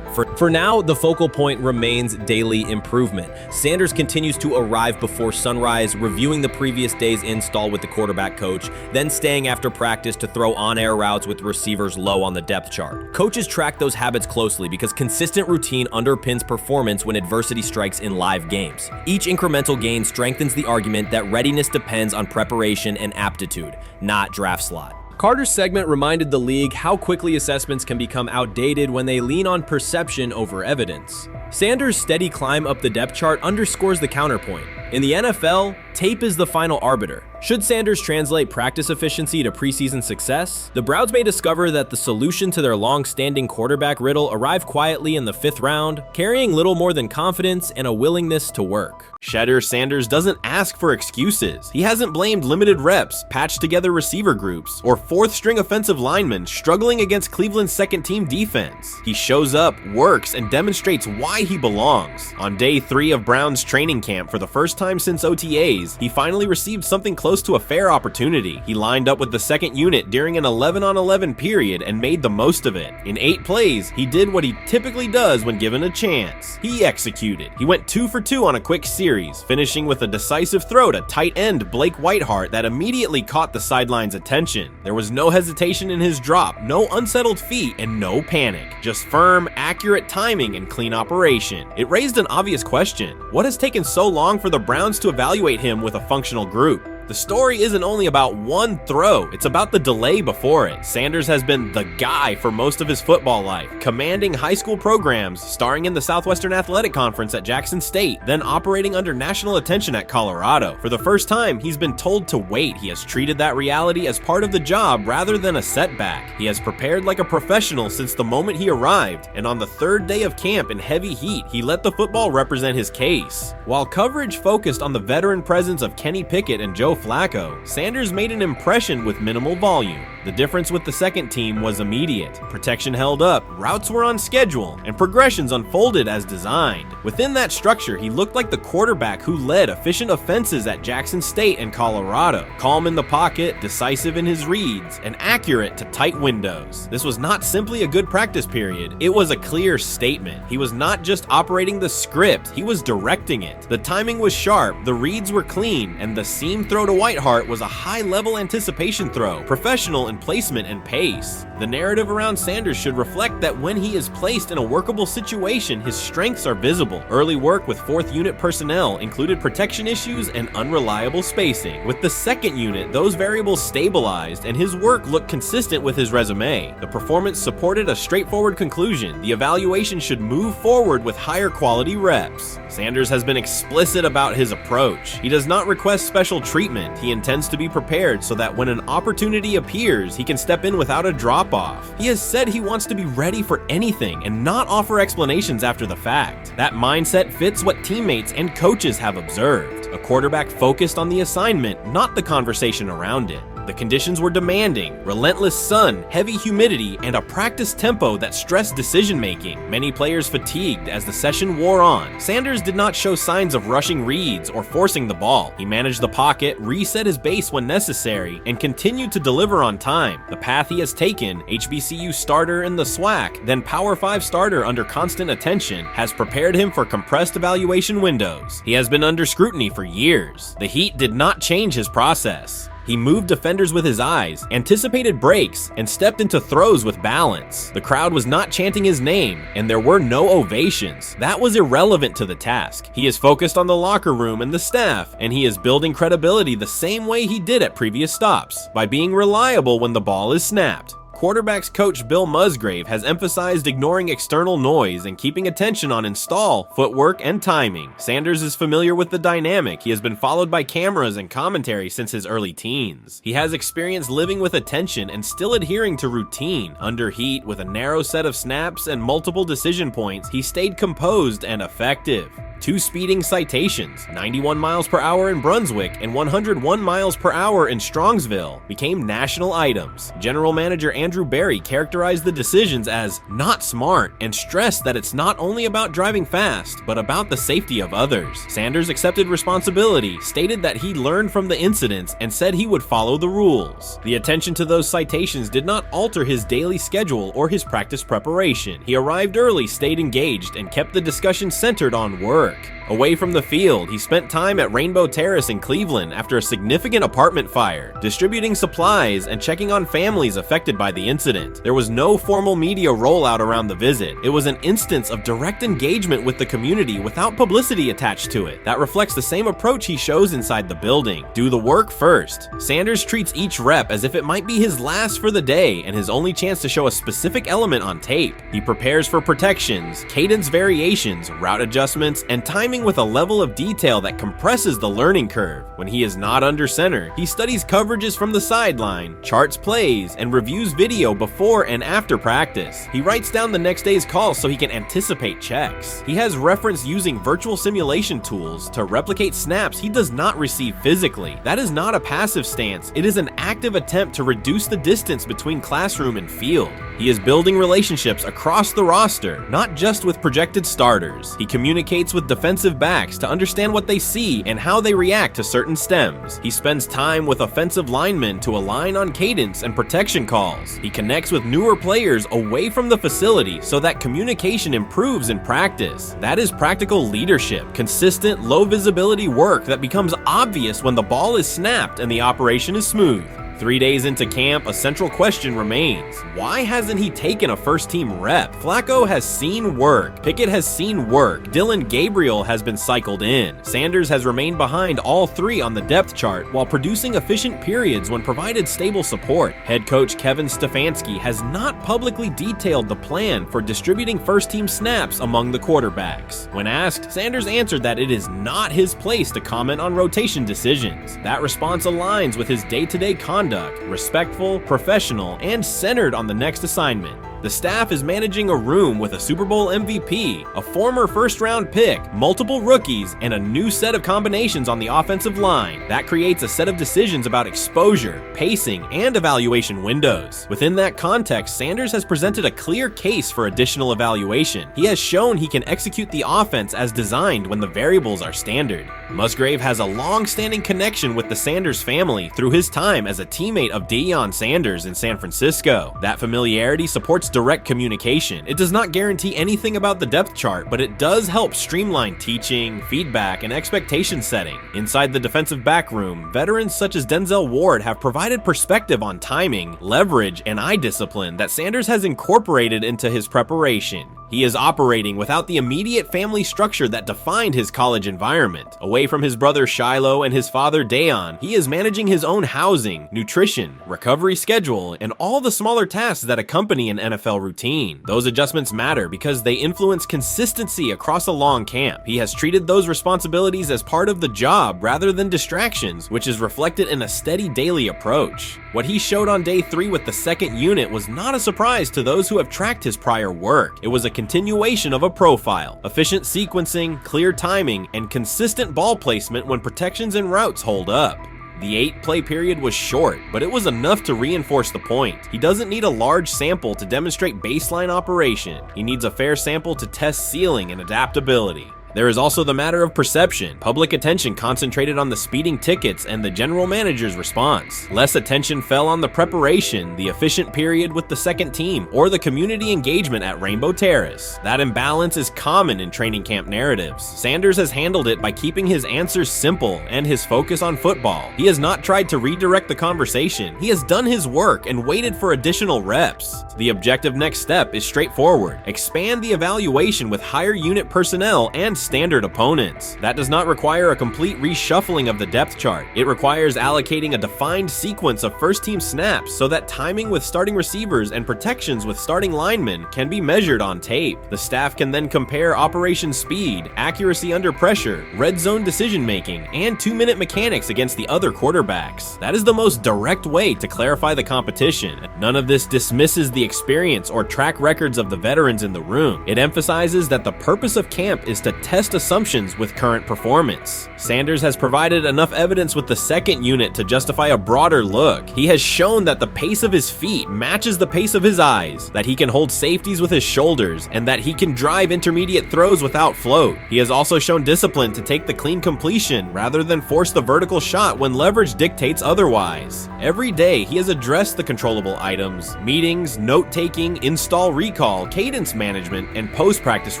For now, the focal point remains daily improvement. Sanders continues to arrive before sunrise, reviewing the previous day's install with the quarterback coach, then staying after practice to throw on-air routes with receivers low on the depth chart. Coaches track those habits closely because consistent routine underpins performance when adversity strikes in live games. Each incremental gain strengthens the argument that readiness depends on preparation and aptitude, not draft slot. Carter's segment reminded the league how quickly assessments can become outdated when they lean on perception over evidence. Sanders' steady climb up the depth chart underscores the counterpoint. In the NFL, tape is the final arbiter. Should Sanders translate practice efficiency to preseason success, the Browns may discover that the solution to their long-standing quarterback riddle arrived quietly in the 5th round, carrying little more than confidence and a willingness to work. Shedeur Sanders doesn't ask for excuses. He hasn't blamed limited reps, patched together receiver groups, or 4th-string offensive linemen struggling against Cleveland's second-team defense. He shows up, works, and demonstrates why he belongs. On day 3 of Browns training camp, for the first time since OTAs, he finally received something close to a fair opportunity. He lined up with the second unit during an 11-on-11 period and made the most of it. In 8 plays, he did what he typically does when given a chance. He executed. He went 2 for 2 on a quick series, finishing with a decisive throw to tight end Blake Whiteheart that immediately caught the sideline's attention. There was no hesitation in his drop, no unsettled feet, and no panic. Just firm, accurate timing and clean operation. It raised an obvious question. What has taken so long for the Browns to evaluate him with a functional group? The story isn't only about one throw, it's about the delay before it. Sanders has been the guy for most of his football life, commanding high school programs, starring in the Southwestern Athletic Conference at Jackson State, then operating under national attention at Colorado. For the first time, he's been told to wait. He has treated that reality as part of the job rather than a setback. He has prepared like a professional since the moment he arrived, and on the 3rd day of camp in heavy heat, he let the football represent his case. While coverage focused on the veteran presence of Kenny Pickett and Joe Flacco, Sanders made an impression with minimal volume. The difference with the second team was immediate. Protection held up, routes were on schedule, and progressions unfolded as designed. Within that structure, he looked like the quarterback who led efficient offenses at Jackson State and Colorado. Calm in the pocket, decisive in his reads, and accurate to tight windows. This was not simply a good practice period, it was a clear statement. He was not just operating the script, he was directing it. The timing was sharp, the reads were clean, and the seam throw to Whiteheart was a high-level anticipation throw, professional in placement and pace. The narrative around Sanders should reflect that when he is placed in a workable situation, his strengths are visible. Early work with 4th unit personnel included protection issues and unreliable spacing. With the 2nd unit, those variables stabilized, and his work looked consistent with his resume. The performance supported a straightforward conclusion. The evaluation should move forward with higher quality reps. Sanders has been explicit about his approach. He does not request special treatment statement. He intends to be prepared so that when an opportunity appears, he can step in without a drop-off. He has said he wants to be ready for anything and not offer explanations after the fact. That mindset fits what teammates and coaches have observed. A quarterback focused on the assignment, not the conversation around it. The conditions were demanding: relentless sun, heavy humidity, and a practice tempo that stressed decision-making. Many players fatigued as the session wore on. Sanders did not show signs of rushing reads or forcing the ball. He managed the pocket, reset his base when necessary, and continued to deliver on time. The path he has taken, HBCU starter in the SWAC, then Power 5 starter under constant attention, has prepared him for compressed evaluation windows. He has been under scrutiny for years. The heat did not change his process. He moved defenders with his eyes, anticipated breaks, and stepped into throws with balance. The crowd was not chanting his name, and there were no ovations. That was irrelevant to the task. He is focused on the locker room and the staff, and he is building credibility the same way he did at previous stops, by being reliable when the ball is snapped. Quarterbacks coach Bill Musgrave has emphasized ignoring external noise and keeping attention on install, footwork, and timing. Sanders is familiar with the dynamic. He has been followed by cameras and commentary since his early teens. He has experience living with attention and still adhering to routine. Under heat, with a narrow set of snaps and multiple decision points, he stayed composed and effective. 2 speeding citations, 91 miles per hour in Brunswick and 101 miles per hour in Strongsville, became national items. General Manager Andrew Berry characterized the decisions as not smart and stressed that it's not only about driving fast, but about the safety of others. Sanders accepted responsibility, stated that he learned from the incidents, and said he would follow the rules. The attention to those citations did not alter his daily schedule or his practice preparation. He arrived early, stayed engaged, and kept the discussion centered on work. Away from the field, he spent time at Rainbow Terrace in Cleveland after a significant apartment fire, distributing supplies and checking on families affected by the incident. There was no formal media rollout around the visit. It was an instance of direct engagement with the community without publicity attached to it. That reflects the same approach he shows inside the building. Do the work first. Sanders treats each rep as if it might be his last for the day and his only chance to show a specific element on tape. He prepares for protections, cadence variations, route adjustments, and timing with a level of detail that compresses the learning curve. When he is not under center, he studies coverages from the sideline, charts plays, and reviews video before and after practice. He writes down the next day's calls so he can anticipate checks. He has referenced using virtual simulation tools to replicate snaps he does not receive physically. That is not a passive stance, it is an active attempt to reduce the distance between classroom and field. He is building relationships across the roster, not just with projected starters. He communicates with defensive backs to understand what they see and how they react to certain stems. He spends time with offensive linemen to align on cadence and protection calls. He connects with newer players away from the facility so that communication improves in practice. That is practical leadership, consistent, low visibility work that becomes obvious when the ball is snapped and the operation is smooth. 3 days into camp, a central question remains. Why hasn't he taken a first-team rep? Flacco has seen work. Pickett has seen work. Dylan Gabriel has been cycled in. Sanders has remained behind all 3 on the depth chart while producing efficient periods when provided stable support. Head coach Kevin Stefanski has not publicly detailed the plan for distributing first-team snaps among the quarterbacks. When asked, Sanders answered that it is not his place to comment on rotation decisions. That response aligns with his day-to-day conduct, respectful, professional, and centered on the next assignment. The staff is managing a room with a Super Bowl MVP, a former first-round pick, multiple rookies, and a new set of combinations on the offensive line. That creates a set of decisions about exposure, pacing, and evaluation windows. Within that context, Sanders has presented a clear case for additional evaluation. He has shown he can execute the offense as designed when the variables are standard. Musgrave has a long-standing connection with the Sanders family through his time as a teammate of Deion Sanders in San Francisco. That familiarity supports direct communication. It does not guarantee anything about the depth chart, but it does help streamline teaching, feedback, and expectation setting. Inside the defensive back room, veterans such as Denzel Ward have provided perspective on timing, leverage, and eye discipline that Sanders has incorporated into his preparation. He is operating without the immediate family structure that defined his college environment. Away from his brother Shiloh and his father Dayon, he is managing his own housing, nutrition, recovery schedule, and all the smaller tasks that accompany an NFL routine. Those adjustments matter because they influence consistency across a long camp. He has treated those responsibilities as part of the job rather than distractions, which is reflected in a steady daily approach. What he showed on day 3 with the second unit was not a surprise to those who have tracked his prior work. It was a continuation of a profile: efficient sequencing, clear timing, and consistent ball placement when protections and routes hold up. The 8-play period was short, but it was enough to reinforce the point. He doesn't need a large sample to demonstrate baseline operation. He needs a fair sample to test ceiling and adaptability. There is also the matter of perception. Public attention concentrated on the speeding tickets and the general manager's response. Less attention fell on the preparation, the efficient period with the second team, or the community engagement at Rainbow Terrace. That imbalance is common in training camp narratives. Sanders has handled it by keeping his answers simple and his focus on football. He has not tried to redirect the conversation. He has done his work and waited for additional reps. The objective next step is straightforward: expand the evaluation with higher unit personnel and standard opponents. That does not require a complete reshuffling of the depth chart. It requires allocating a defined sequence of first-team snaps so that timing with starting receivers and protections with starting linemen can be measured on tape. The staff can then compare operation speed, accuracy under pressure, red zone decision-making, and 2-minute mechanics against the other quarterbacks. That is the most direct way to clarify the competition. None of this dismisses the experience or track records of the veterans in the room. It emphasizes that the purpose of camp is to test assumptions with current performance. Sanders has provided enough evidence with the second unit to justify a broader look. He has shown that the pace of his feet matches the pace of his eyes, that he can hold safeties with his shoulders, and that he can drive intermediate throws without float. He has also shown discipline to take the clean completion rather than force the vertical shot when leverage dictates otherwise. Every day, he has addressed the controllable items: meetings, note-taking, install recall, cadence management, and post-practice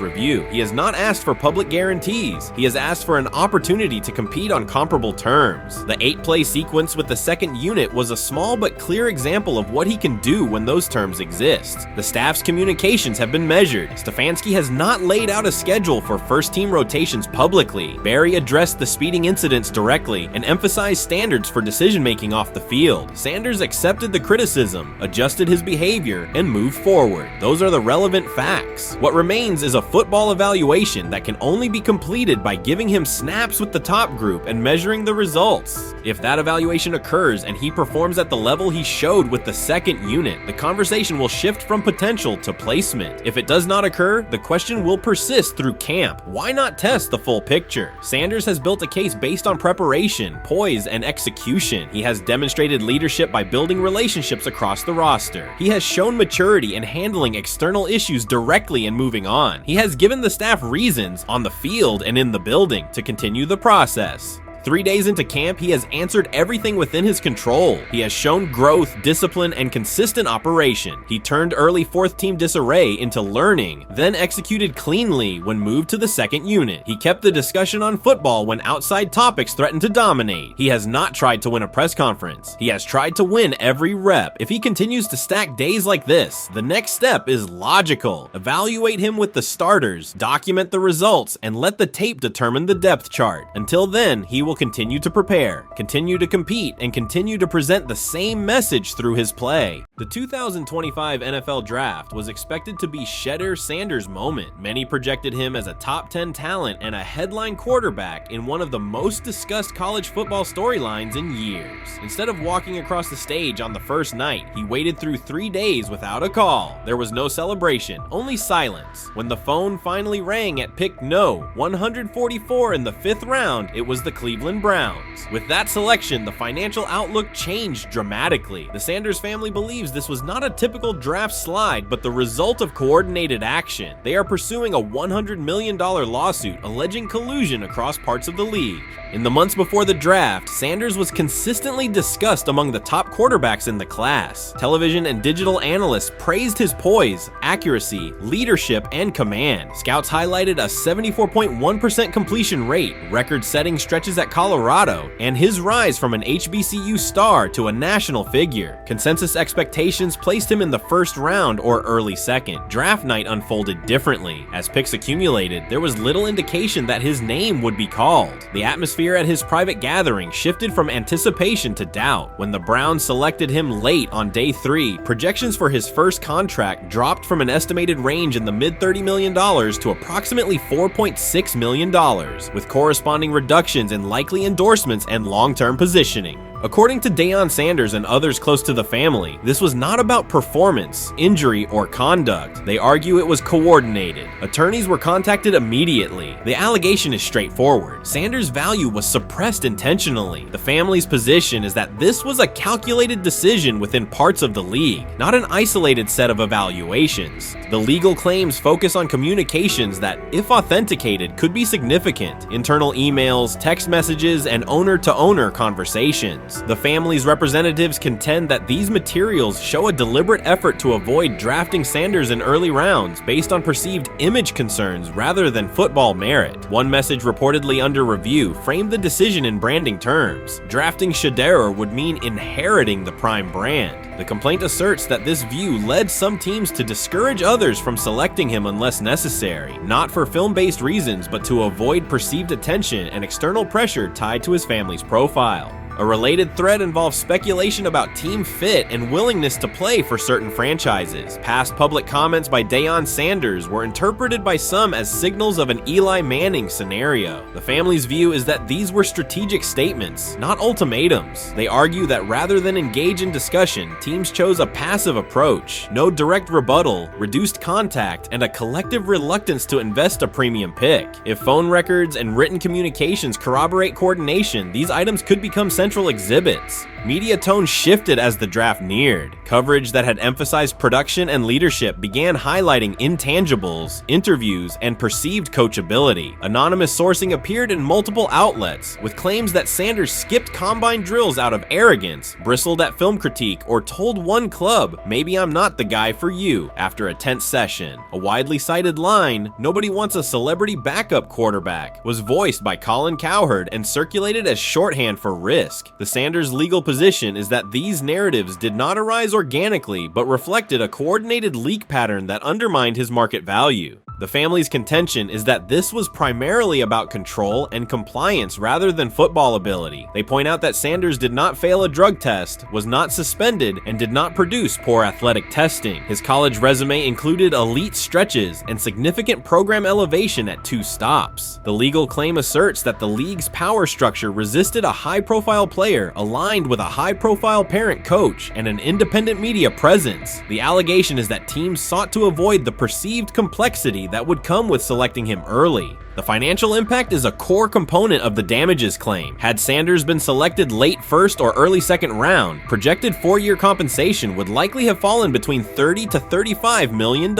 review. He has not asked for public guarantees. He has asked for an opportunity to compete on comparable terms. The 8-play sequence with the second unit was a small but clear example of what he can do when those terms exist. The staff's communications have been measured. Stefanski has not laid out a schedule for first-team rotations publicly. Barry addressed the speeding incidents directly and emphasized standards for decision-making off the field. Sanders accepted the criticism, adjusted his behavior, and moved forward. Those are the relevant facts. What remains is a football evaluation that can only be completed by giving him snaps with the top group and measuring the results. If that evaluation occurs and he performs at the level he showed with the second unit, the conversation will shift from potential to placement. If it does not occur, the question will persist through camp. Why not test the full picture? Sanders has built a case based on preparation, poise, and execution. He has demonstrated leadership by building relationships across the roster. He has shown maturity in handling external issues directly and moving on. He has given the staff reasons on the field and in the building to continue the process. 3 days into camp, he has answered everything within his control. He has shown growth, discipline, and consistent operation. He turned early fourth-team disarray into learning, then executed cleanly when moved to the second unit. He kept the discussion on football when outside topics threatened to dominate. He has not tried to win a press conference. He has tried to win every rep. If he continues to stack days like this, the next step is logical. Evaluate him with the starters, document the results, and let the tape determine the depth chart. Until then, he will continue to prepare, continue to compete, and continue to present the same message through his play. The 2025 NFL Draft was expected to be Shedeur Sanders' moment. Many projected him as a top 10 talent and a headline quarterback in one of the most discussed college football storylines in years. Instead of walking across the stage on the first night, he waited through 3 days without a call. There was no celebration, only silence. When the phone finally rang at pick no. 144 in the 5th round, it was the Cleveland Browns. With that selection, the financial outlook changed dramatically. The Sanders family believes this was not a typical draft slide, but the result of coordinated action. They are pursuing a $100 million lawsuit alleging collusion across parts of the league. In the months before the draft, Sanders was consistently discussed among the top quarterbacks in the class. Television and digital analysts praised his poise, accuracy, leadership, and command. Scouts highlighted a 74.1% completion rate, record-setting stretches at Colorado, and his rise from an HBCU star to a national figure. Consensus expectations placed him in the first round or early second. Draft night unfolded differently. As picks accumulated, there was little indication that his name would be called. The atmosphere at his private gathering shifted from anticipation to doubt. When the Browns selected him late on day 3, projections for his first contract dropped from an estimated range in the mid-$30 million to approximately $4.6 million, with corresponding reductions in likely endorsements and long-term positioning. According to Deion Sanders and others close to the family, this was not about performance, injury, or conduct. They argue it was coordinated. Attorneys were contacted immediately. The allegation is straightforward. Sanders' value was suppressed intentionally. The family's position is that this was a calculated decision within parts of the league, not an isolated set of evaluations. The legal claims focus on communications that, if authenticated, could be significant: internal emails, text messages, and owner-to-owner conversations. The family's representatives contend that these materials show a deliberate effort to avoid drafting Sanders in early rounds based on perceived image concerns rather than football merit. One message reportedly under review framed the decision in branding terms. Drafting Shedeur would mean inheriting the Prime brand. The complaint asserts that this view led some teams to discourage others from selecting him unless necessary, not for film-based reasons, but to avoid perceived attention and external pressure tied to his family's profile. A related thread involves speculation about team fit and willingness to play for certain franchises. Past public comments by Deion Sanders were interpreted by some as signals of an Eli Manning scenario. The family's view is that these were strategic statements, not ultimatums. They argue that rather than engage in discussion, teams chose a passive approach, no direct rebuttal, reduced contact, and a collective reluctance to invest a premium pick. If phone records and written communications corroborate coordination, these items could become central exhibits. Media tone shifted as the draft neared. Coverage that had emphasized production and leadership began highlighting intangibles, interviews, and perceived coachability. Anonymous sourcing appeared in multiple outlets, with claims that Sanders skipped combine drills out of arrogance, bristled at film critique, or told one club, "Maybe I'm not the guy for you," after a tense session. A widely cited line, "Nobody wants a celebrity backup quarterback," was voiced by Colin Cowherd and circulated as shorthand for risk. The Sanders legal position is that these narratives did not arise organically, but reflected a coordinated leak pattern that undermined his market value. The family's contention is that this was primarily about control and compliance rather than football ability. They point out that Sanders did not fail a drug test, was not suspended, and did not produce poor athletic testing. His college resume included elite stretches and significant program elevation at 2 stops. The legal claim asserts that the league's power structure resisted a high-profile player aligned with a high-profile parent coach and an independent media presence. The allegation is that teams sought to avoid the perceived complexity that would come with selecting him early. The financial impact is a core component of the damages claim. Had Sanders been selected late first or early second round, projected 4-year compensation would likely have fallen between $30 to $35 million,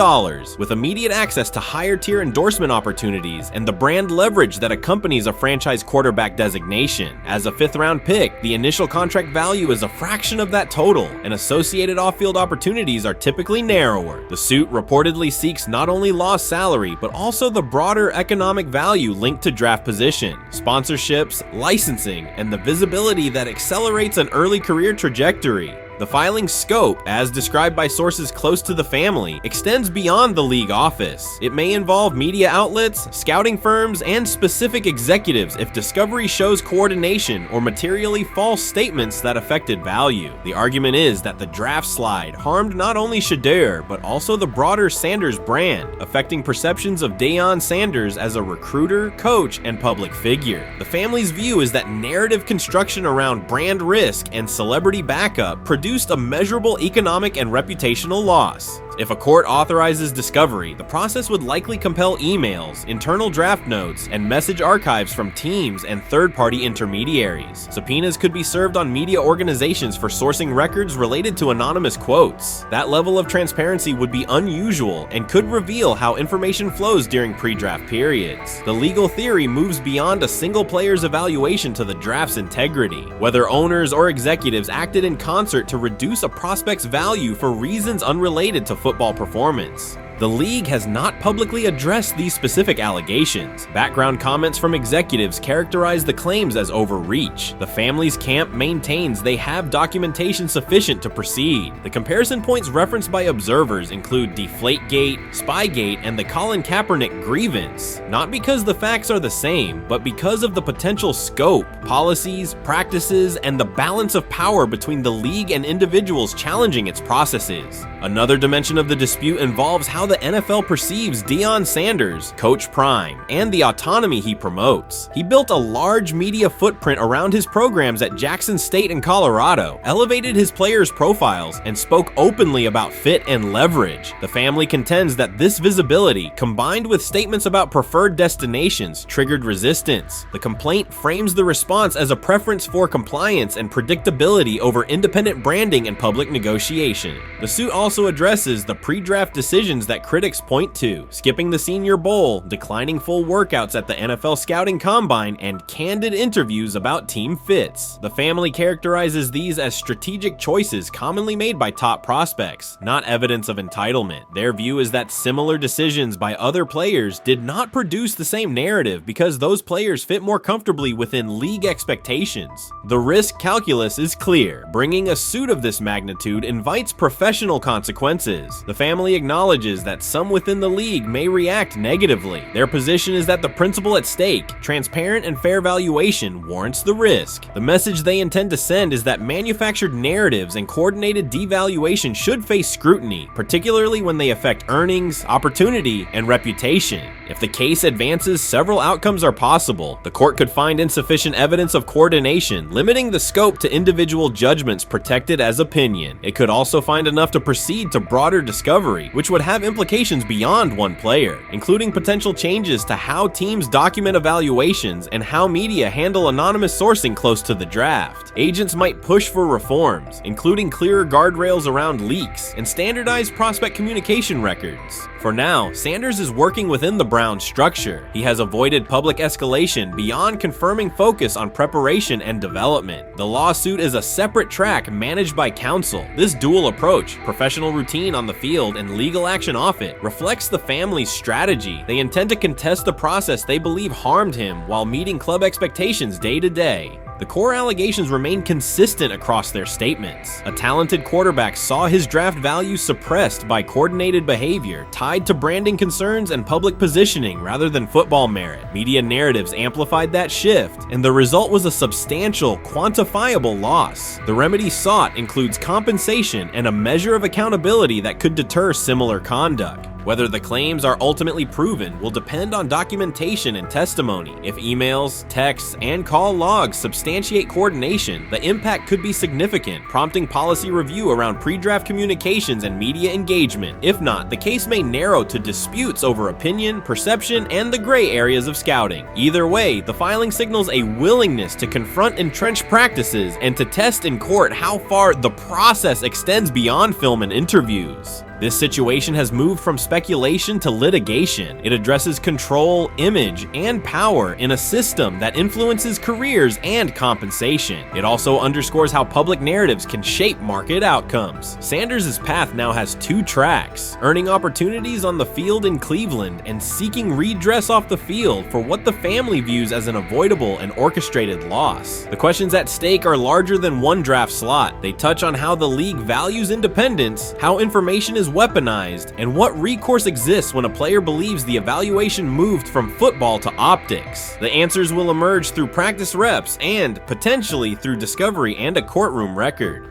with immediate access to higher tier endorsement opportunities and the brand leverage that accompanies a franchise quarterback designation. As a 5th round pick, the initial contract value is a fraction of that total, and associated off-field opportunities are typically narrower. The suit reportedly seeks not only lost salary, but also the broader economic value linked to draft position, sponsorships, licensing, and the visibility that accelerates an early career trajectory. The filing's scope, as described by sources close to the family, extends beyond the league office. It may involve media outlets, scouting firms, and specific executives if discovery shows coordination or materially false statements that affected value. The argument is that the draft slide harmed not only Shedeur, but also the broader Sanders brand, affecting perceptions of Deion Sanders as a recruiter, coach, and public figure. The family's view is that narrative construction around brand risk and celebrity backup produced a measurable economic and reputational loss. If a court authorizes discovery, the process would likely compel emails, internal draft notes, and message archives from teams and third-party intermediaries. Subpoenas could be served on media organizations for sourcing records related to anonymous quotes. That level of transparency would be unusual and could reveal how information flows during pre-draft periods. The legal theory moves beyond a single player's evaluation to the draft's integrity, whether owners or executives acted in concert to reduce a prospect's value for reasons unrelated to football performance. The league has not publicly addressed these specific allegations. Background comments from executives characterize the claims as overreach. The family's camp maintains they have documentation sufficient to proceed. The comparison points referenced by observers include Deflategate, Spygate, and the Colin Kaepernick grievance, not because the facts are the same, but because of the potential scope, policies, practices, and the balance of power between the league and individuals challenging its processes. Another dimension of the dispute involves how the NFL perceives Deion Sanders, Coach Prime, and the autonomy he promotes. He built a large media footprint around his programs at Jackson State and Colorado, elevated his players' profiles, and spoke openly about fit and leverage. The family contends that this visibility, combined with statements about preferred destinations, triggered resistance. The complaint frames the response as a preference for compliance and predictability over independent branding and public negotiation. The suit also addresses the pre-draft decisions that critics point to: skipping the Senior Bowl, declining full workouts at the NFL Scouting Combine, and candid interviews about team fits. The family characterizes these as strategic choices commonly made by top prospects, not evidence of entitlement. Their view is that similar decisions by other players did not produce the same narrative because those players fit more comfortably within league expectations. The risk calculus is clear. Bringing a suit of this magnitude invites professional consequences. The family acknowledges that some within the league may react negatively. Their position is that the principle at stake, transparent and fair valuation, warrants the risk. The message they intend to send is that manufactured narratives and coordinated devaluation should face scrutiny, particularly when they affect earnings, opportunity, and reputation. If the case advances, several outcomes are possible. The court could find insufficient evidence of coordination, limiting the scope to individual judgments protected as opinion. It could also find enough to proceed to broader discovery, which would have implications beyond one player, including potential changes to how teams document evaluations and how media handle anonymous sourcing close to the draft. Agents might push for reforms, including clearer guardrails around leaks and standardized prospect communication records. For now, Sanders is working within the Browns structure. He has avoided public escalation beyond confirming focus on preparation and development. The lawsuit is a separate track managed by counsel. This dual approach, professional routine on the field and legal action off it, reflects the family's strategy. They intend to contest the process they believe harmed him while meeting club expectations day to day. The core allegations remain consistent across their statements. A talented quarterback saw his draft value suppressed by coordinated behavior tied to branding concerns and public positioning rather than football merit. Media narratives amplified that shift, and the result was a substantial, quantifiable loss. The remedy sought includes compensation and a measure of accountability that could deter similar conduct. Whether the claims are ultimately proven will depend on documentation and testimony. If emails, texts, and call logs substantiate coordination, the impact could be significant, prompting policy review around pre-draft communications and media engagement. If not, the case may narrow to disputes over opinion, perception, and the gray areas of scouting. Either way, the filing signals a willingness to confront entrenched practices and to test in court how far the process extends beyond film and interviews. This situation has moved from speculation to litigation. It addresses control, image, and power in a system that influences careers and compensation. It also underscores how public narratives can shape market outcomes. Sanders' path now has two tracks: earning opportunities on the field in Cleveland and seeking redress off the field for what the family views as an avoidable and orchestrated loss. The questions at stake are larger than one draft slot. They touch on how the league values independence, how information is weaponized, and what recourse exists when a player believes the evaluation moved from football to optics. The answers will emerge through practice reps and, potentially, through discovery and a courtroom record.